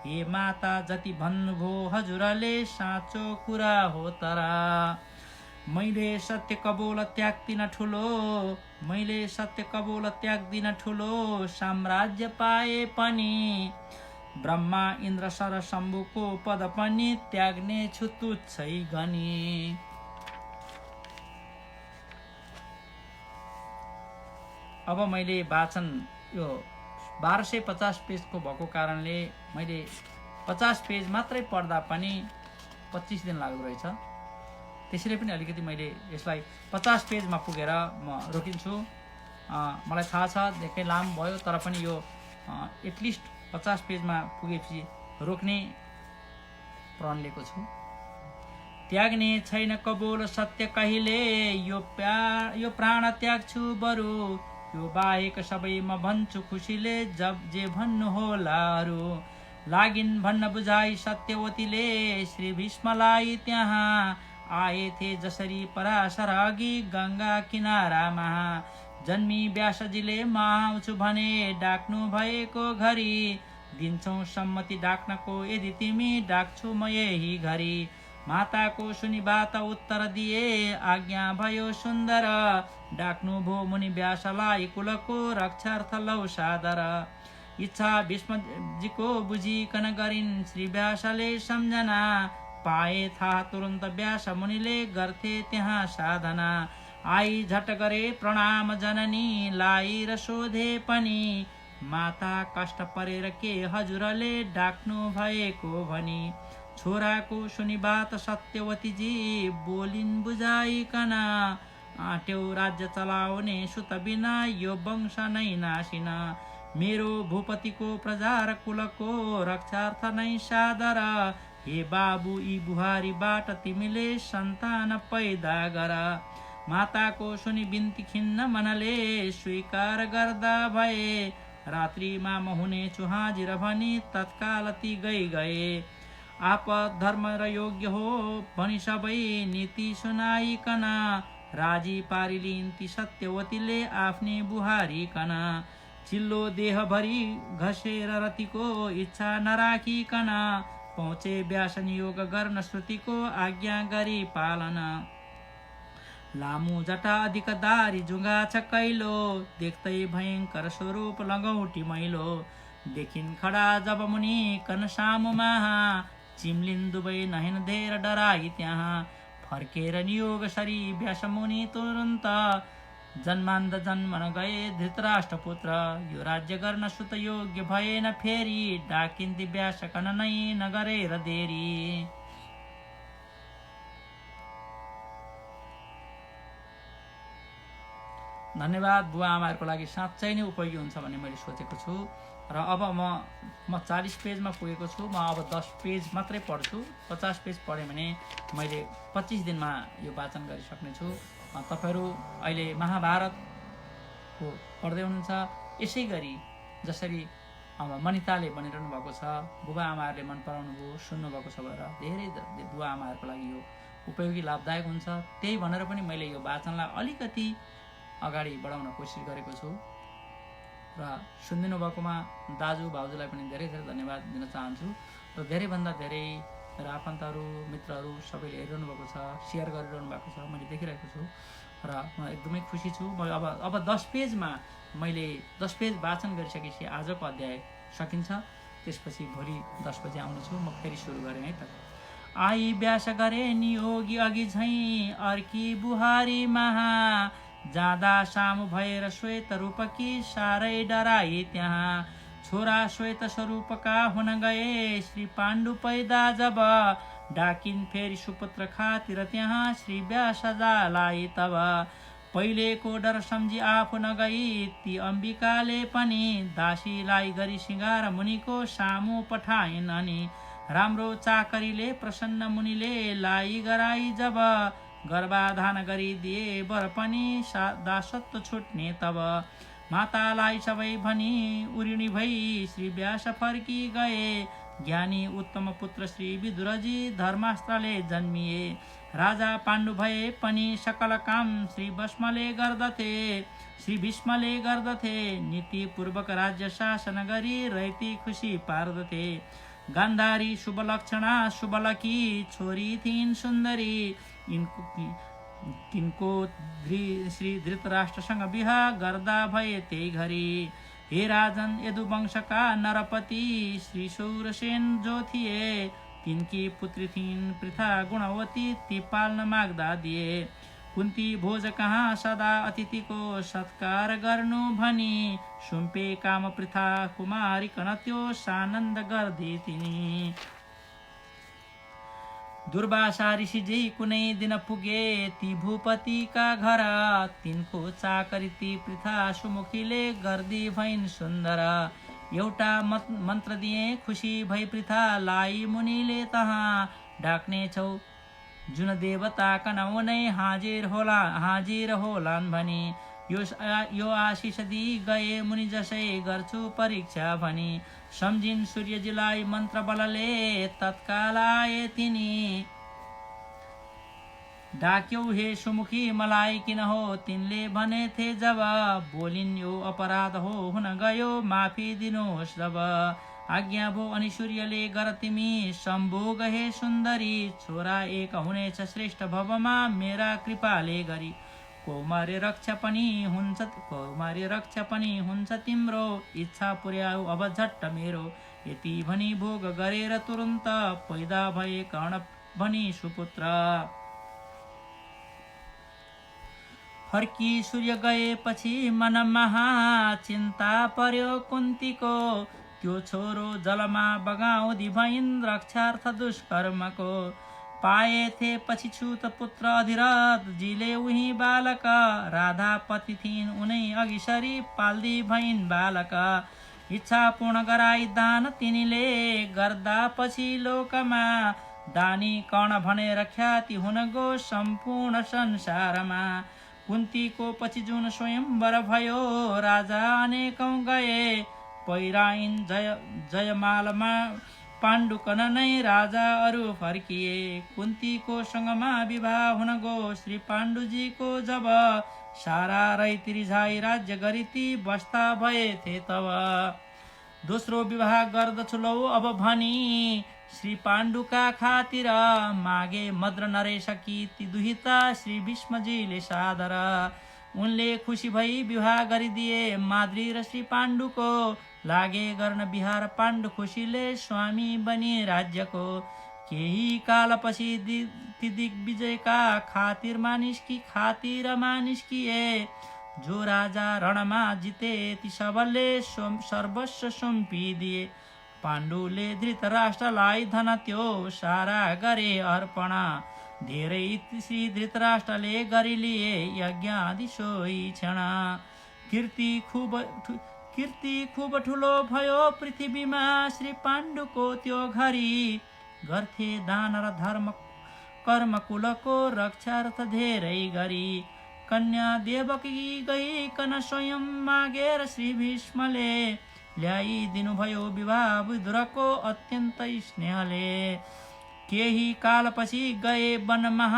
हे माता जति भन्नुभयो हजुरले साँचो कुरा हो तर। मैले सत्य कबोल त्याग्दिन ठुलो साम्राज्य पाए पनि, ब्रह्मा इन्द्र सर शम्भुको पद पनि त्याग्ने छु तुच्छै गनी। अब मैले वाचन यो 1250 पेजको भएको कारणले मैले 50 पेज मात्रै पढ्दा पनि 25 दिन लाग्दो रहेछ। त्यसैले पनि अलिकति मैले यसलाई 50 पेजमा पुगेर म रोकिन्छु। मलाई थाहा छ निकै लामो भयो, तर पनि यो एटलिस्ट 50 पेजमा पुगेपछि रोक्ने प्रण लिएको छु। त्याग्ने छैन कबोल सत्य कहिले, यो प्राण त्याग्छु बरु, यो बाहेक सबै म भन्छु खुसीले जे भन्नु होला अरू। लागिन् भन्न बुझाइ सत्यवतीले श्री भीष्मलाई त्यहाँ, आएथे जसरी पराशर अघि गङ्गा किनारामा। जन्मी व्यासजीले म आउँछु भने डाक्नु भएको घरी, दिन्छौ सम्मति डाक्नको यदि तिमी डाक्छु म यही घरी। माताको सुनि बात उत्तर दिए आज्ञा भयो सुन्दर, डाक्नु भो मुनि व्यासलाई कुलको रक्षार्थ लौ सादर। इच्छा भीष्मजीको बुझिकन गरिन् श्री व्यासले सम्झना, पाए थाहा तुरन्त व्यास मुनिले गर्थे त्यहाँ साधना। आई झट गरे प्रणाम जननीलाई र सोधे पनि, माता कष्ट परेर के हजुरले डाक्नु भएको भनी। छोराको सुनि बात सत्यवतीजी बोलिन् बुझाइकन, आट्यौ राज्य चलाउने सुत बिना यो वंश नै नासिन। मेरो भूपतिको प्रजा र कुलको रक्षार्थ नै सादर हे बाबु यी बुहारीबाट तिमीले सन्तान पैदा गर। माताको सुनि बिन्ती खिन्न मनले स्वीकार गर्दा भए रात्रिमा म हुनेछु हाजिर भनी तत्काल ती गए। आपद धर्म र योग्य हो भनी सबै नीति सुनाइकन राजी पारिलिन् ती सत्यवतीले आफ्नी बुहारीकन। चिल्लो देहभरि घसेर रतिको इच्छा नराखिकन पहुँचे व्यास नियोग गर्न श्रुतिको आज्ञा गरी पालन। लामो जटा अधिक दारी जुङ्गा छ कैलो देख्दै भयङ्कर स्वरूप लगौटी मैलो। देखिन् खडा जब मुनि कन सामुमा चिम्लिन् दुवै नहेन धेर डराई त्यहाँ। फर्केर नियोग सरी व्यास मुनि तुरन्त जन्मान्ध जन्मन गए धृतराष्ट्र पुत्र। यो राज्य गर्न सुत योग्य भएन फेरि डाकिन्ती व्यास कन नै नगरेर देरी। धन्यवाद। बुवा आमाहरूको लागि साँच्चै नै उपयोगी हुन्छ भन्ने मैले सोचेको छु र अब म 40 पेजमा पुगेको छु। म अब 10 पेज मात्रै पढ्छु। 50 पेज पढेँ भने मैले 25 दिनमा यो वाचन गरिसक्नेछु। तपाईँहरू अहिले महाभारतको पढ्दै हुनुहुन्छ। यसै गरी जसरी मनिताले भनिरहनु भएको छ बुबा आमाहरूले मन पराउनु भयो सुन्नुभएको छ भनेर धेरै बुवा आमाहरूको लागि यो उपयोगी लाभदायक हुन्छ। त्यही भनेर पनि मैले यो वाचनलाई अलिकति अगाडि बढाउन कोसिस गरेको छु र सुनिदिनु भएकोमा दाजु भाउजूलाई पनि धेरै धेरै धन्यवाद दिन चाहन्छु। र धेरैभन्दा धेरै मेरो आफन्तहरू मित्रहरू सबैले हेरिरहनु भएको छ, सेयर गरिरहनु भएको छ, मैले देखिरहेको छु र म एकदमै खुसी छु। म अब 10 पेजमा मैले 10 पेज वाचन गरिसकेपछि आजको अध्याय सकिन्छ। त्यसपछि भोलि 10 बजे आउनेछु। म फेरि सुरु गरेँ है त। आई व्यास गरे नियोगी अघि झैँ अर्की बुहारी महा जाँदा सामु भएर श्वेत रूपकी साह्रै डराई त्यहाँ। छोरा श्वेत स्वरूपका हुन गए श्री पाण्डु पैदा जब डाकिन् फेरि सुपुत्र खातिर त्यहाँ श्री व्यास जालाई तब। पहिलेको डर सम्झी आफू नगई ती अम्बिकाले पनि दासीलाई गरी सिँगार मुनिको सामु पठाइन् अनि राम्रो चाकरीले प्रसन्न मुनिले लाई गराई जब गर्भाधान गरिदिए वर पनि दासत्व छुट्ने तब। मातालाई सबै भनी उरिणी भई श्री व्यास फर्की गए ज्ञानी उत्तम पुत्र श्री विदुरजी धर्मास्त्रले जन्मिए। राजा पाण्डु भए पनि सकल काम श्री भीष्मले गर्दथे नीति पूर्वक राज्य शासन गरी रैती खुसी पार्दथे। गान्धारी शुभ लक्षणा शुभलकी छोरी थिइन् सुन्दरी तिनको श्री धृतराष्ट्रसँग विवाह गर्दा भए त्यही घरी। हे राजन यदुवंशका नरपति श्री सौरसेन जो थिए तिनकी पुत्री थिइन् पृथा गुणवती ती पाल्न माग्दा दिए। कुन्ती भोज कहाँ सदा अतिथिको सत्कार गर्नु भनी सुम्पे काम पृथा कुमारी कन त्यो सानन्द गर्दै तिनी। दुर्वासा ऋषिजी कुनै दिन पुगे ती भूपतिका घर तिनको चाकरी ती पृथा सुमुखीले गर्दी भइन् सुन्दर। एउटा मन्त्र दिए खुसी भई पृथा लाई मुनिले तहाँ डाक्ने छौ जुन देवता कनाउनै हाजिर होलान् भनी। यो आशिष दिई गए मुनि जसै गर्छु परीक्षा भनी। सम्झिन् सूर्यजीलाई मन्त्र बलले तत्काल आए तिनी। डाक्यौ हे सुमुखी मलाई किन हो तिनले भने थे जब बोलिन् यो अपराध हो हुन गयो माफी दिनुहोस् जब। आज्ञा भो अनि सूर्यले गर तिमी सम्भोग हे सुन्दरी छोरा एक हुनेछ श्रेष्ठ भवमा मेरा कृपाले गरी। कौमार्य रक्षा पनि हुन्छ तिम्रो इच्छा पुर्याऊ अब झट्ट मेरो। यति भनी भोग गरेर तुरन्त पैदा भए कर्ण भनी सुपुत्र। फर्की सूर्य गएपछि मनमा चिन्ता पर्यो कुन्तीको त्यो छोरो जलमा बगाउँदी भइन् रक्षार्थ दुष्कर्मको। पाए थे पछि छुत पुत्र अधिरथ जीले उही बालक राधा पति थिइन् उनै अघि सरी पाल्दी भइन् बालक। इच्छा पूर्ण गराई दान तिनीले गर्दा पछि लोकमा दानी कर्ण भनेर ख्याति हुन गो सम्पूर्ण संसारमा। कुन्तीको पछि जुन स्वयंवर भयो राजा अनेकौं गए पहिराइन जयमालमा पाण्डुकन नै राजा अरू फर्किए। कुन्तीको सँगमा विवाह हुन गो श्री पाण्डुजीको जब सारा रैती रिझाई राज्य गरी ती बस्ता भए थे तब। दोस्रो विवाह गर्दछु लौ अब भनी श्री पाण्डुका खातिर मागे मद्र नरेशकी ती दुहिता श्री भीष्मजीले सादर। उनले खुसी भई विवाह गरिदिए माद्री र श्री पाण्डुको लागे गर्न बिहार पाण्डु खुसीले स्वामी बनी राज्यको। केही कालपछि ती दिग्विजयका खातिर मानिस्किए जो राजा रणमा जिते ती सबले सर्वस्व सुम्पिदिए। पाण्डुले धृतराष्ट्रलाई धन त्यो सारा गरे अर्पण धेरै श्री धृतराष्ट्रले गरिलिए यज्ञ आदि सोही क्षण। कीर्ति खुब ठुलो भयो पृथ्वीमा श्री पाण्डुको त्यो घरी गर्थे दान र धर्म कर्म कुलको रक्षा रथ धेरै गरी। कन्या देवकी गइकन स्वयं मागेर श्री भीष्मले ल्याइदिनु भयो विवाह विदुरको अत्यन्त स्नेहले। केही कालपछि गए वनमा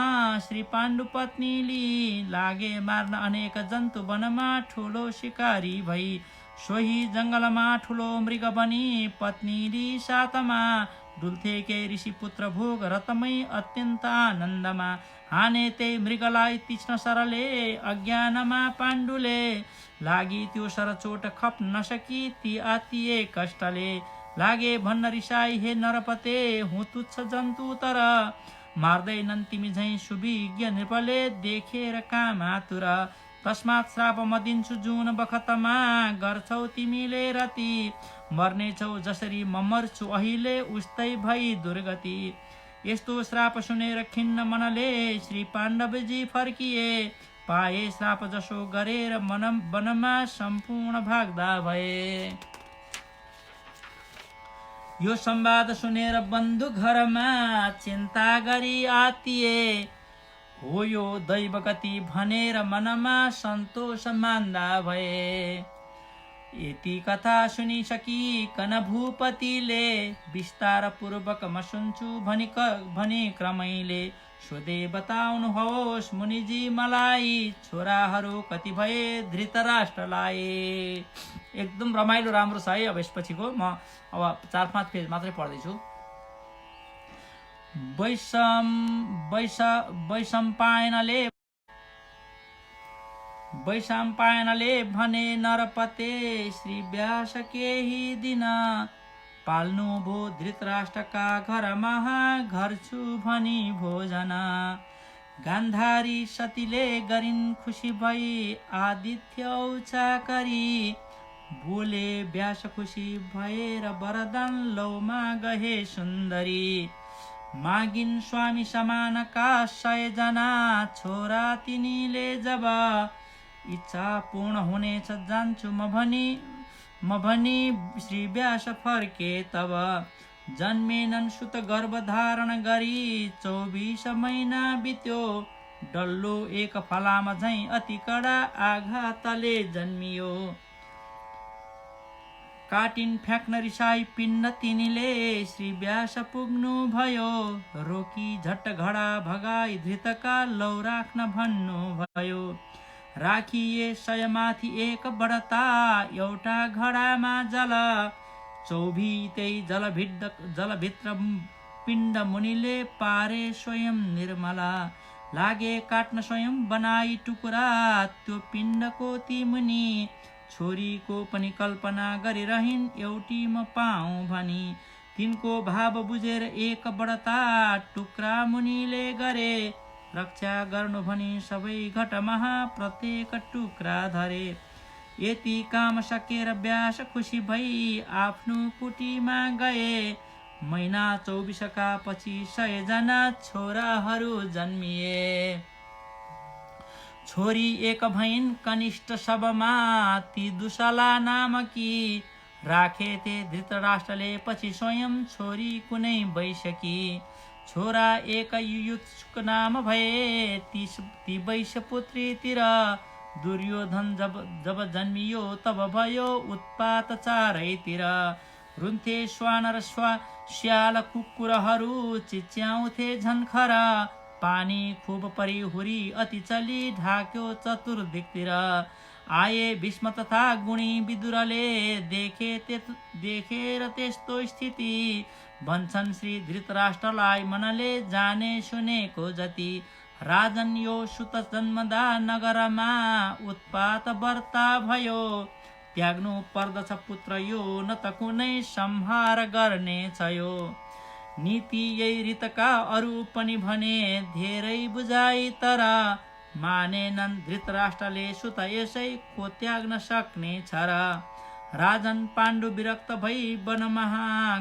श्री पाण्डु पत्नीली लागे मार्न अनेक जन्तु वनमा ठुलो शिकारी भई। सोही जङ्गलमा ठुलो मृग बनी पत्नीली साथमा डुल्थे के ऋषि पुत्र भोग रतमै अत्यन्त आनन्दमा। हाने त्यही मृगलाई तीक्ष्ण सरले अज्ञानमा पाण्डुले लागि त्यो सर चोट खप नसकी ती आतिए कष्टले। लागे भन्न रिसाई हे नरपते हुँ तुच्छ जन्तु तर मार्दैनन् तिमी झैं सुविज्ञ नृपले देखेर काम आतुर। तस्मात् श्राप म दिन्छु जुन बखतमा गर्छौ तिमीले रति मर्नेछौ जसरी म मर्छु अहिले उस्तै भई दुर्गति। यस्तो श्राप सुनेर खिन्न मनले श्री पाण्डवजी फर्किए पाए श्राप जसो गरेर वनमा सम्पूर्ण भाग्दा भए। यो संवाद सुनेर बन्धु घरमा चिन्ता गरी आतिए हो यो दैव गति भनेर मनमा सन्तोष मान्दा भए। यति कथा सुनिसकिकन भूपतिले विस्तार पूर्वक म सुन्छु भनी क्रमैले सोधे बताउनुहोस् मुनिजी मलाई छोराहरू कति भए धृतराष्ट्रलाई। एकदम रमाइलो राम्रो छ है। अब यसपछिको म अब 4-5 पेज मात्रै पढ्दैछु। वैशम्पायनले भने नरपते श्री व्यास केही दिन पाल्नु भो धृतराष्ट्रका घरमा घर छु भनी भोजन। गान्धारी सतीले गरिन् खुसी भई आदित्य औचा करी बोले व्यास खुसी भएर वरदान लौमा गहे सुन्दरी। मागिन् स्वामी समानका 100 जना छोरा तिनीले जब इच्छा पूर्ण हुनेछ जान्छु म भनी श्री व्यास फर्के तब। जन्मेनन् सुत गर्भ धारण गरी 24 महिना बित्यो डल्लो एक फलाम झैं अति कडा आघातले जन्मियो। काटिन फ्याँक्न रिसाई पिण्ड तिनीले श्री व्यास पुग्नु भयो रोकी झट्ट घडा भगाई धृतका लौ राख्न भन्नु भयो। राखिए 100 माथि एक बढता एउटा घडामा जल 24 जलभित्र पिण्ड मुनिले पारे स्वयं निर्मला। लागे काट्न स्वयं बनाई टुकुरा त्यो पिण्डको ती मुनि छोरीको पनि कल्पना गरिरहिन् एउटी म पाऊँ भनी। तिनको भाव बुझेर एक बढता टुक्रा मुनिले गरे रक्षा गर्नु भनी सबै घटमा प्रत्येक टुक्रा धरे। यति काम सकेर व्यास खुसी भई आफ्नो कुटीमा गए। महिना 24 का पछि 100 जना छोराहरू जन्मिए। छोरी एक भइन् कनिष्ठ सबमा ती दुशला नामकी राखेथे धृतराष्ट्रले पछि स्वयं छोरी कुनै वैश्यकी। छोरा एक युयुत्सुक नाम भए ती वैश्य पुत्रीतिर। दुर्योधन जब जन्मियो तब भयो उत्पात चारैतिर। रुन्थे श्वान र श्याल कुकुरहरू चिच्याउँथे झन्खर। पानी खुब परी हुरी अति चली ढाक्यो चतुर्दिकतिर। आए भीष्म तथा गुणी विदुरले देखेर त्यस्तो स्थिति। भन्छन् श्री धृतराष्ट्रलाई मनले जाने सुनेको जति। राजन यो सुत जन्मदा नगरमा उत्पात वर्ता भयो। त्याग्नु पर्दछ पुत्र यो न त कुनै संहार गर्ने छ यो। नीति यही रीतका अरू पनि भने धेरै बुझाइ तर। मानेनन् धृतराष्ट्रले सुत यसै को त्याग्न सक्ने छ र। राजन पाण्डु विरक्त भई वनमा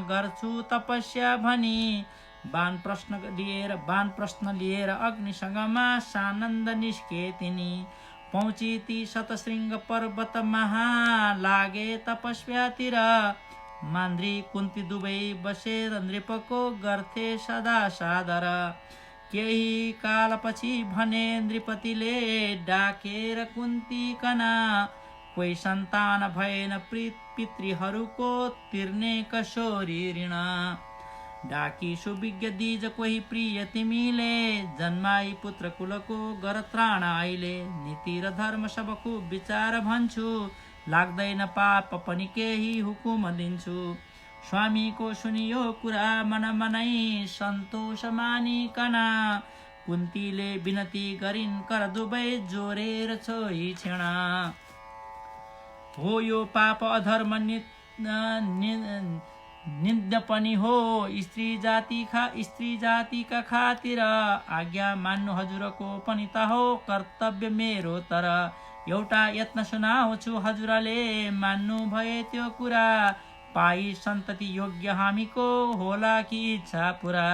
गर्छु तपस्या भनी। बाण प्रश्न लिएर अग्निसँगमा सानन्द निस्के तिनी। पहुँची ती शतशृङ्ग पर्वत महा लागे तपस्यातिर। मान्द्री कुन्ती दुवै बसेर नृपको गर्थे सदा सादर। केही कालपछि भने नृपतिले डाकेर कुन्ती कना। कोही सन्तान भएन पितृहरूको तिर्ने कसोरी ऋण। डाकी सुविज्ञ दिज कोही प्रिय तिमीले। जन्माई पुत्र कुलको गर त्राण अहिले। नीति र धर्म सबको विचार भन्छु। लाग्दैन पाप पनि केही हुकुम दिन्छु। स्वामीको सुनियो कुरा मन मनै सन्तोष मानिकन। कुन्तीले विनती गरिन् कर दुवै जोरेर छोई छेण। हो यो पाप अधर्म निन्द्य पनि हो। स्त्री जातिका खातिर। आज्ञा मान्नु हजुरको पनि त हो कर्तव्य मेरो तर। एउटा यत्न सुनाउँछु हजुरले मान्नु भए त्यो कुरा। पाई सन्तति योग्य हामीको होला कि इच्छा पुरा।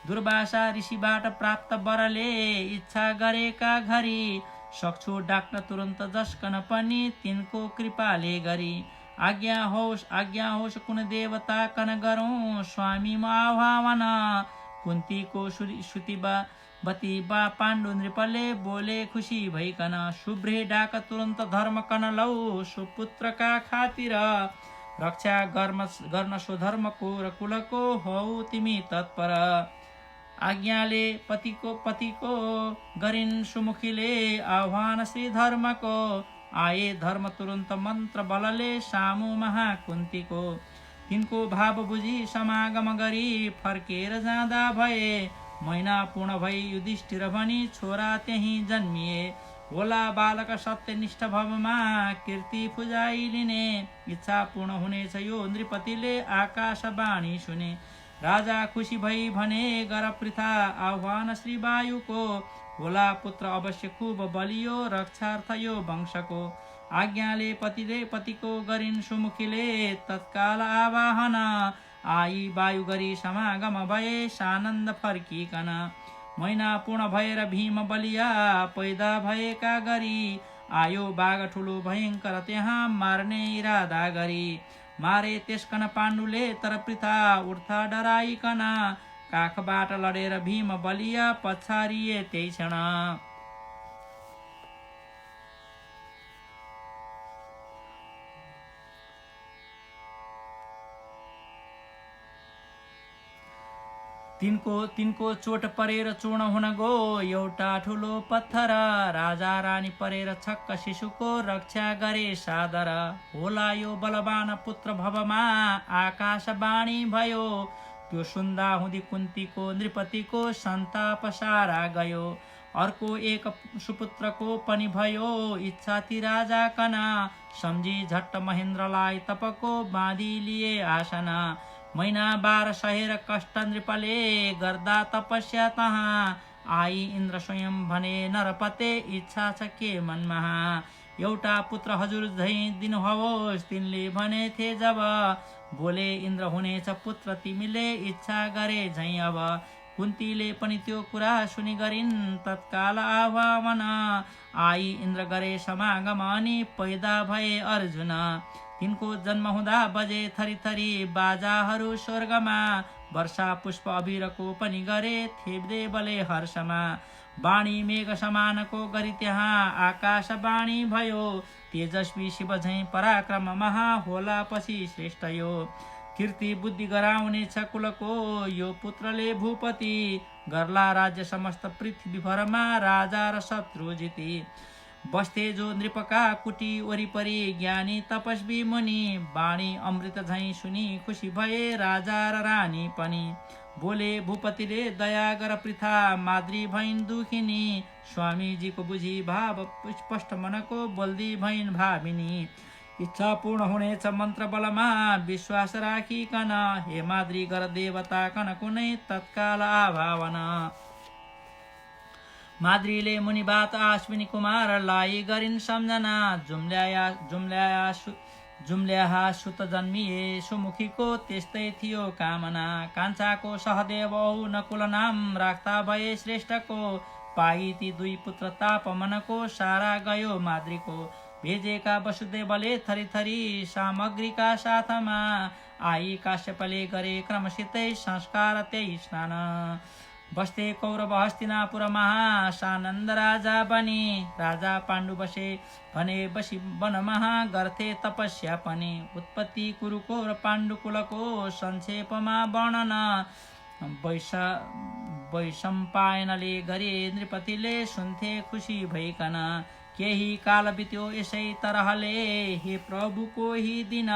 दुर्वासा ऋषिबाट प्राप्त वरले इच्छा गरेका घरी। सक्छु डाक्न तुरन्त जस्कन पनि तिनको कृपाले गरी। आज्ञा होस् कुन देवता कन गरौँ स्वामी म आह्वान। कुन्तीको श्रुतिवती बा पाण्डु नृपले बोले खुसी भइकन। शुभ्रे डाक तुरन्त धर्म कन लौ सुपुत्रका खातिर। रक्षा गर्न स्वधर्मको र कुलको हौ तिमी तत्पर। आज्ञाले पतिको गरिन् सुमुखीले आह्वान श्री धर्मको। आए धर्म तुरन्त मन्त्र बलले सामु महाकुन्तीको। तिनको भाव बुझी समागम गरी फर्केर जाँदा भए। महिना पूर्ण भई युधिष्ठिर भनी छोरा त्यही जन्मिए। होला बालक सत्यनिष्ठ भवमा कीर्ति पुजाइ लिने। इच्छा पूर्ण हुनेछ यो नृपतिले आकाशवाणी सुने। राजा खुसी भई भने गर पृथा आह्वान श्री वायुको। होला पुत्र अवश्य खुब बलियो रक्षार्थ यो वंशको। आज्ञाले पतिको गरिन् सुमुखीले तत्काल आवाहन। आई वायु गरी समागम भए सानन्द फर्किकन। महिना पूर्ण भएर भीम बलिया पैदा भएका गरी। आयो बाघ ठुलो भयङ्कर त्यहाँ मार्ने इरादा गरी। मारे त्यसकन पाण्डुले तर पृथा उर्था डराइकन। काखबाट लडेर भीम बलिया पछारिए त्यही क्षण। तिनको चोट परेर चूर्ण हुन गो एउटा ठुलो पत्थर। राजा रानी परेर छक्क शिशुको रक्षा गरे सादर। होला यो बलवान पुत्र भवमा आकाशवाणी भयो। त्यो सुन्दा हुँदी कुन्तीको नृपतिको सन्ताप सारा गयो। अर्को एक सुपुत्रको पनि भयो इच्छा ती राजा कन। सम्झी झट्ट महेन्द्रलाई तपको बाँधी लिए आसन। महिना 12 सहेर कष्ट नृपले गर्दा तपस्या तहाँ। आई इन्द्र स्वयं भने नरपते इच्छा छ के मनमा। एउटा पुत्र हजुर झै दिनुहोस् तिनले भने थे जब। बोले इन्द्र हुनेछ पुत्र तिमीले इच्छा गरे झै अब। कुन्तीले पनि त्यो कुरा सुनि गरिन् तत्काल आह्वान। आई इन्द्र गरे समागम अनि पैदा भए अर्जुन। तिनको जन्म हुँदा बजे थरी थरी बाजाहरू स्वर्गमा, वर्षा पुष्प अबिरको पनि गरे थेप्दे बले हर्षमा। वाणी मेघ समानको गरी त्यहाँ आकाश वाणी भयो, तेजस्वी शिव झैं पराक्रम महा होला पछि श्रेष्ठ यो। कीर्ति बुद्धि गराउनेछ कुलको यो पुत्रले भूपति, गर्ला राज्य समस्त पृथ्वीभरमा राजा र शत्रु जिती। बस्थे जो नृपका कुटी वरिपरि ज्ञानी तपस्वी मुनि, वाणी अमृत झैं सुनि खुसी भए राजा र रानी पनि। बोले भूपतिले दया गर पृथा माद्री भइन् दुखिनी, स्वामीजीको बुझी भाव स्पष्ट मनको बोल्दी भइन् भाविनी। इच्छा पूर्ण हुनेछ मन्त्र बलमा विश्वास राखिकन, हे माद्री गर देवता कन कुनै तत्काल आभावन। माद्रीले मुनि बात अश्विनी कुमारलाई गरिन् सम्झना, जुम्ल्याहा सुत जन्मिए सुमुखीको त्यस्तै थियो कामना। कान्छाको सहदेव औ नकुल नाम राख्दा भए श्रेष्ठको, पाई ती दुई पुत्र ताप मनको सारा गयो माद्रीको। भेजेका वसुदेवले थरी थरी सामग्रीका साथमा, आई काश्यपले गरे क्रमसितै संस्कार त्यही स्नान। बस्थे कौरव हस्तिनापुर महा सानन्द राजा बनी, राजा पाण्डु बसे भने बसी वन महा गर्थे तपस्या पनि। उत्पत्ति कुरुको र पाण्डुकुलको संक्षेपमा वर्णन, वैशम्पायनले गरे नृपतिले सुन्थे खुसी भइकन। केही काल बित्यो यसै तरहले हे प्रभुको ही दिन,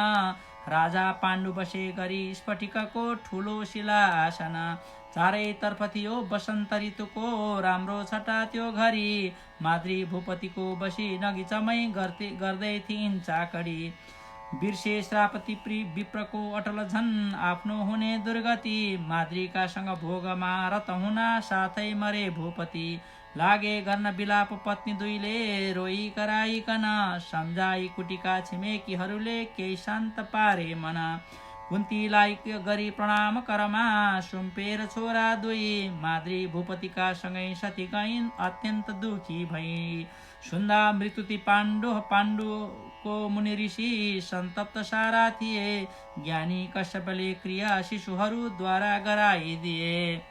राजा पाण्डु बसे गरी स्फटिकको ठुलो शिला आसन। चारैतर्फ थियो वसन्त ऋतुको राम्रो छटा त्यो घरी, माद्री भूपतिको बसी नगिचमै गर्दै थिइन् चाकडी। बिर्से श्रापति विप्रको अटल झन् आफ्नो हुने दुर्गति, माद्रीकासँग भोगमा रत हुना साथै मरे भूपति। लागे गर्न बिलाप पत्नी दुईले रोई कराइकन, सम्झाई कुटीका छिमेकीहरूले केही शान्त पारे मना। कुन्तीलाई गरी प्रणाम करमा सुम्पेर छोरा दुई, माद्री भूपतिका सँगै सती गइन् अत्यन्त दुखी भई। सुन्दा मृत्युति पाण्डुको मुनि ऋषि सन्तप्त सारा थिए, ज्ञानी कश्यपले क्रिया शिशुहरूद्वारा गराइदिए।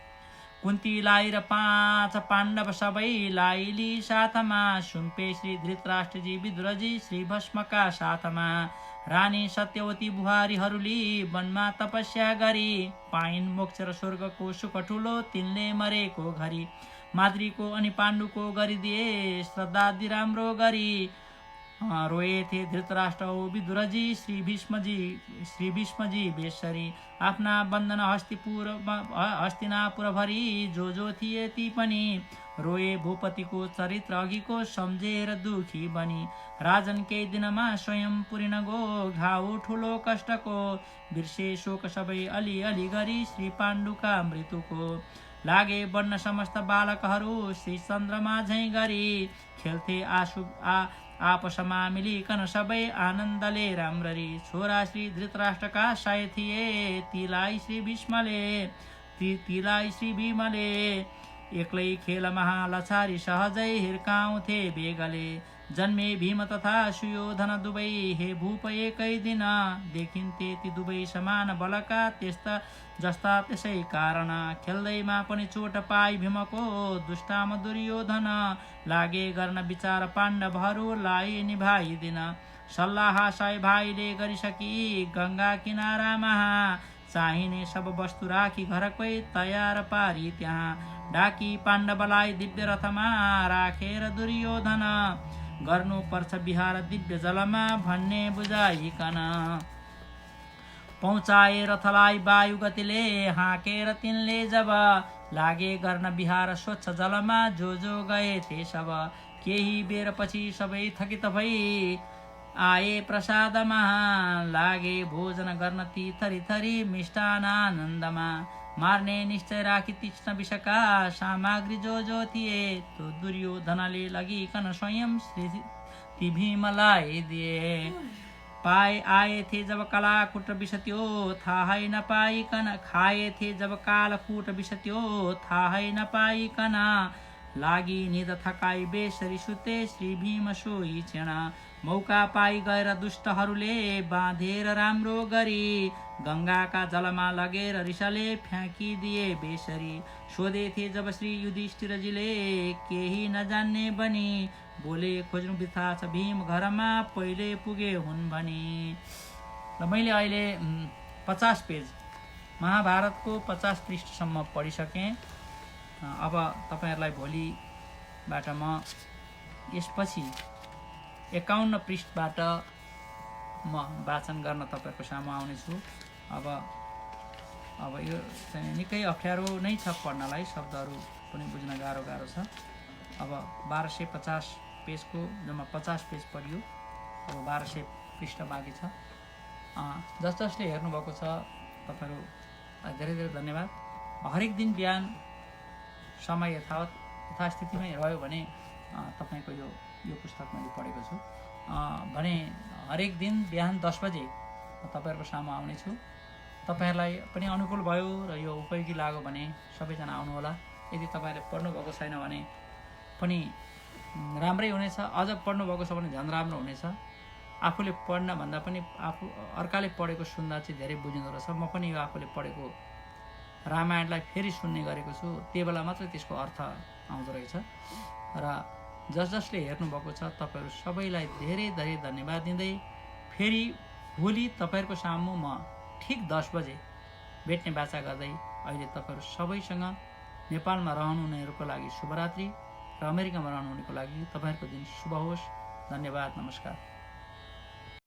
कुन्तीलाई र 5 पाण्डव सबैलाई लि साथमा, सुम्पे श्री धृतराष्ट्रजी विदुरजी श्री भस्मका साथमा। रानी सत्यवती बुहारीहरूले वनमा तपस्या गरी, पाइन् मोक्ष र स्वर्गको सुख ठुलो तिनले मरेको घरी। माद्रीको अनि पाण्डुको गरिदिए श्रद्धादि राम्रो गरी, रोएथे धृतराष्ट्र औ विदुरजी श्री भीष्मजी बेसरी। आफ्ना बन्धन हस्तिनापुर भरी जो थिए ती पनि, रोए भूपतिको चरित्र अघिको सम्झेर दुखी बनी। राजन केही दिनमा स्वयं पुरिन गो घाउ ठुलो कष्टको, बिर्से शोक सबै अलि गरी श्री पाण्डुका मृत्युको। लागे बन्न समस्त बालकहरू श्री चन्द्रमा झैं गरी, खेल्थे आपसमा मिलिकन सबै आनन्दले राम्ररी। छोरा श्री धृतराष्ट्रका सय थिए तीलाई श्री भीमले, एक्लै खेल महालछारी सहजै हिर्काउँथे बेगले। जन्मे भीम तथा सुयोधन दुवै हे भूप एकै दिन, देखिन्थे ती दुवै समान बलका त्यस्ता जस्ता त्यसै कारण। खेल्दैमा पनि चोट पाई भीमको दुष्टाम दुर्योधन, लागे गर्न विचार पाण्डवहरूलाई निभाइदिन। सल्लाह सय भाइले गरिसकी गंगा किनारामा, चाहिने सब वस्तु राखी घरकै तयार पारी त्यहाँ। डाकी पाण्डवलाई दिव्य रथमा राखेर दुर्योधन, गर्नु पर्छ विहार दिव्य जलमा भन्ने बुझाइकन। पहुँचाए रथलाई वायु गतिले हाँकेर तिनले जब, लागे गर्न विहार स्वच्छ जलमा जो गए थे सब। केही बेर पछि सबै थकित भई आए प्रसादमा, लागे भोजन गर्न ती थरी मिष्टान आनन्दमा। मार्ने निश्चय राखी तीक्ष्ण विषका सामग्री जो थिए, तो दुर्योधनले लगिकन स्वयं श्री भीमलाई दिए। पाए आए थे जब कलाकुट विष त्यो थाहै नपाइकन, खाए थे जब कालकूट विष त्यो थाहै नपाइकन, लागि निद थकाई बेसरी सुते श्री भीम सोही छेडा मौका पाई गएर दुष्टहरूले बाँधेर राम्रो गरी गङ्गाका जलमा लगेर रिसले फ्याँकिदिए बेसरी सोधेथे जब श्री युधिष्ठिरजीले केही नजान्ने बनी बोले खोज्नु बिथा छ भीम घरमा पहिले पुगे हुन् भनी। र मैले अहिले 50 पेज महाभारतको 50 पृष्ठसम्म पढिसकेँ। अब तपाईँहरूलाई भोलिबाट म यसपछि 51 पृष्ठबाट म वाचन गर्न तपाईँहरूको सामु आउनेछु। अब यो चाहिँ निकै अप्ठ्यारो नै छ पढ्नलाई, शब्दहरू पनि बुझ्न गाह्रो छ। अब 1250 पेजको जम्मा 50 पेज पढियो, अब 1200 पृष्ठ बाँकी छ। जसले हेर्नुभएको छ तपाईँहरू धेरै धेरै धन्यवाद। हरेक दिन बिहान समय यथास्थितिमै रह्यो भने तपाईँको यो पुस्तक मैले पढेको छु भने हरेक दिन बिहान 10 बजे तपाईँहरूको सामु आउनेछु। तपाईँहरूलाई पनि अनुकूल भयो र यो उपयोगी लाग्यो भने सबैजना आउनुहोला। यदि तपाईँहरूले पढ्नुभएको छैन भने पनि राम्रै हुनेछ, अझ पढ्नुभएको छ भने झन् राम्रो हुनेछ। आफूले पढ्न भन्दा पनि अर्काले पढेको सुन्दा चाहिँ धेरै बुझिँदो रहेछ। म पनि यो आफूले पढेको रामायणलाई फेरि सुन्ने गरेको छु, त्यो बेला मात्रै त्यसको अर्थ आउँदो रहेछ। र जसले हेर्नुभएको छ तपाईँहरू सबैलाई धेरै धेरै धन्यवाद दिँदै फेरि भोलि तपाईँहरूको सामु म ठिक 10 बजे भेट्ने बाचा गर्दै अहिले तपाईँहरू सबैसँग नेपालमा रहनुहुनेहरूको लागि शुभरात्रि र अमेरिकामा रहनुहुनेको लागि तपाईँहरूको दिन शुभ होस्। धन्यवाद, नमस्कार।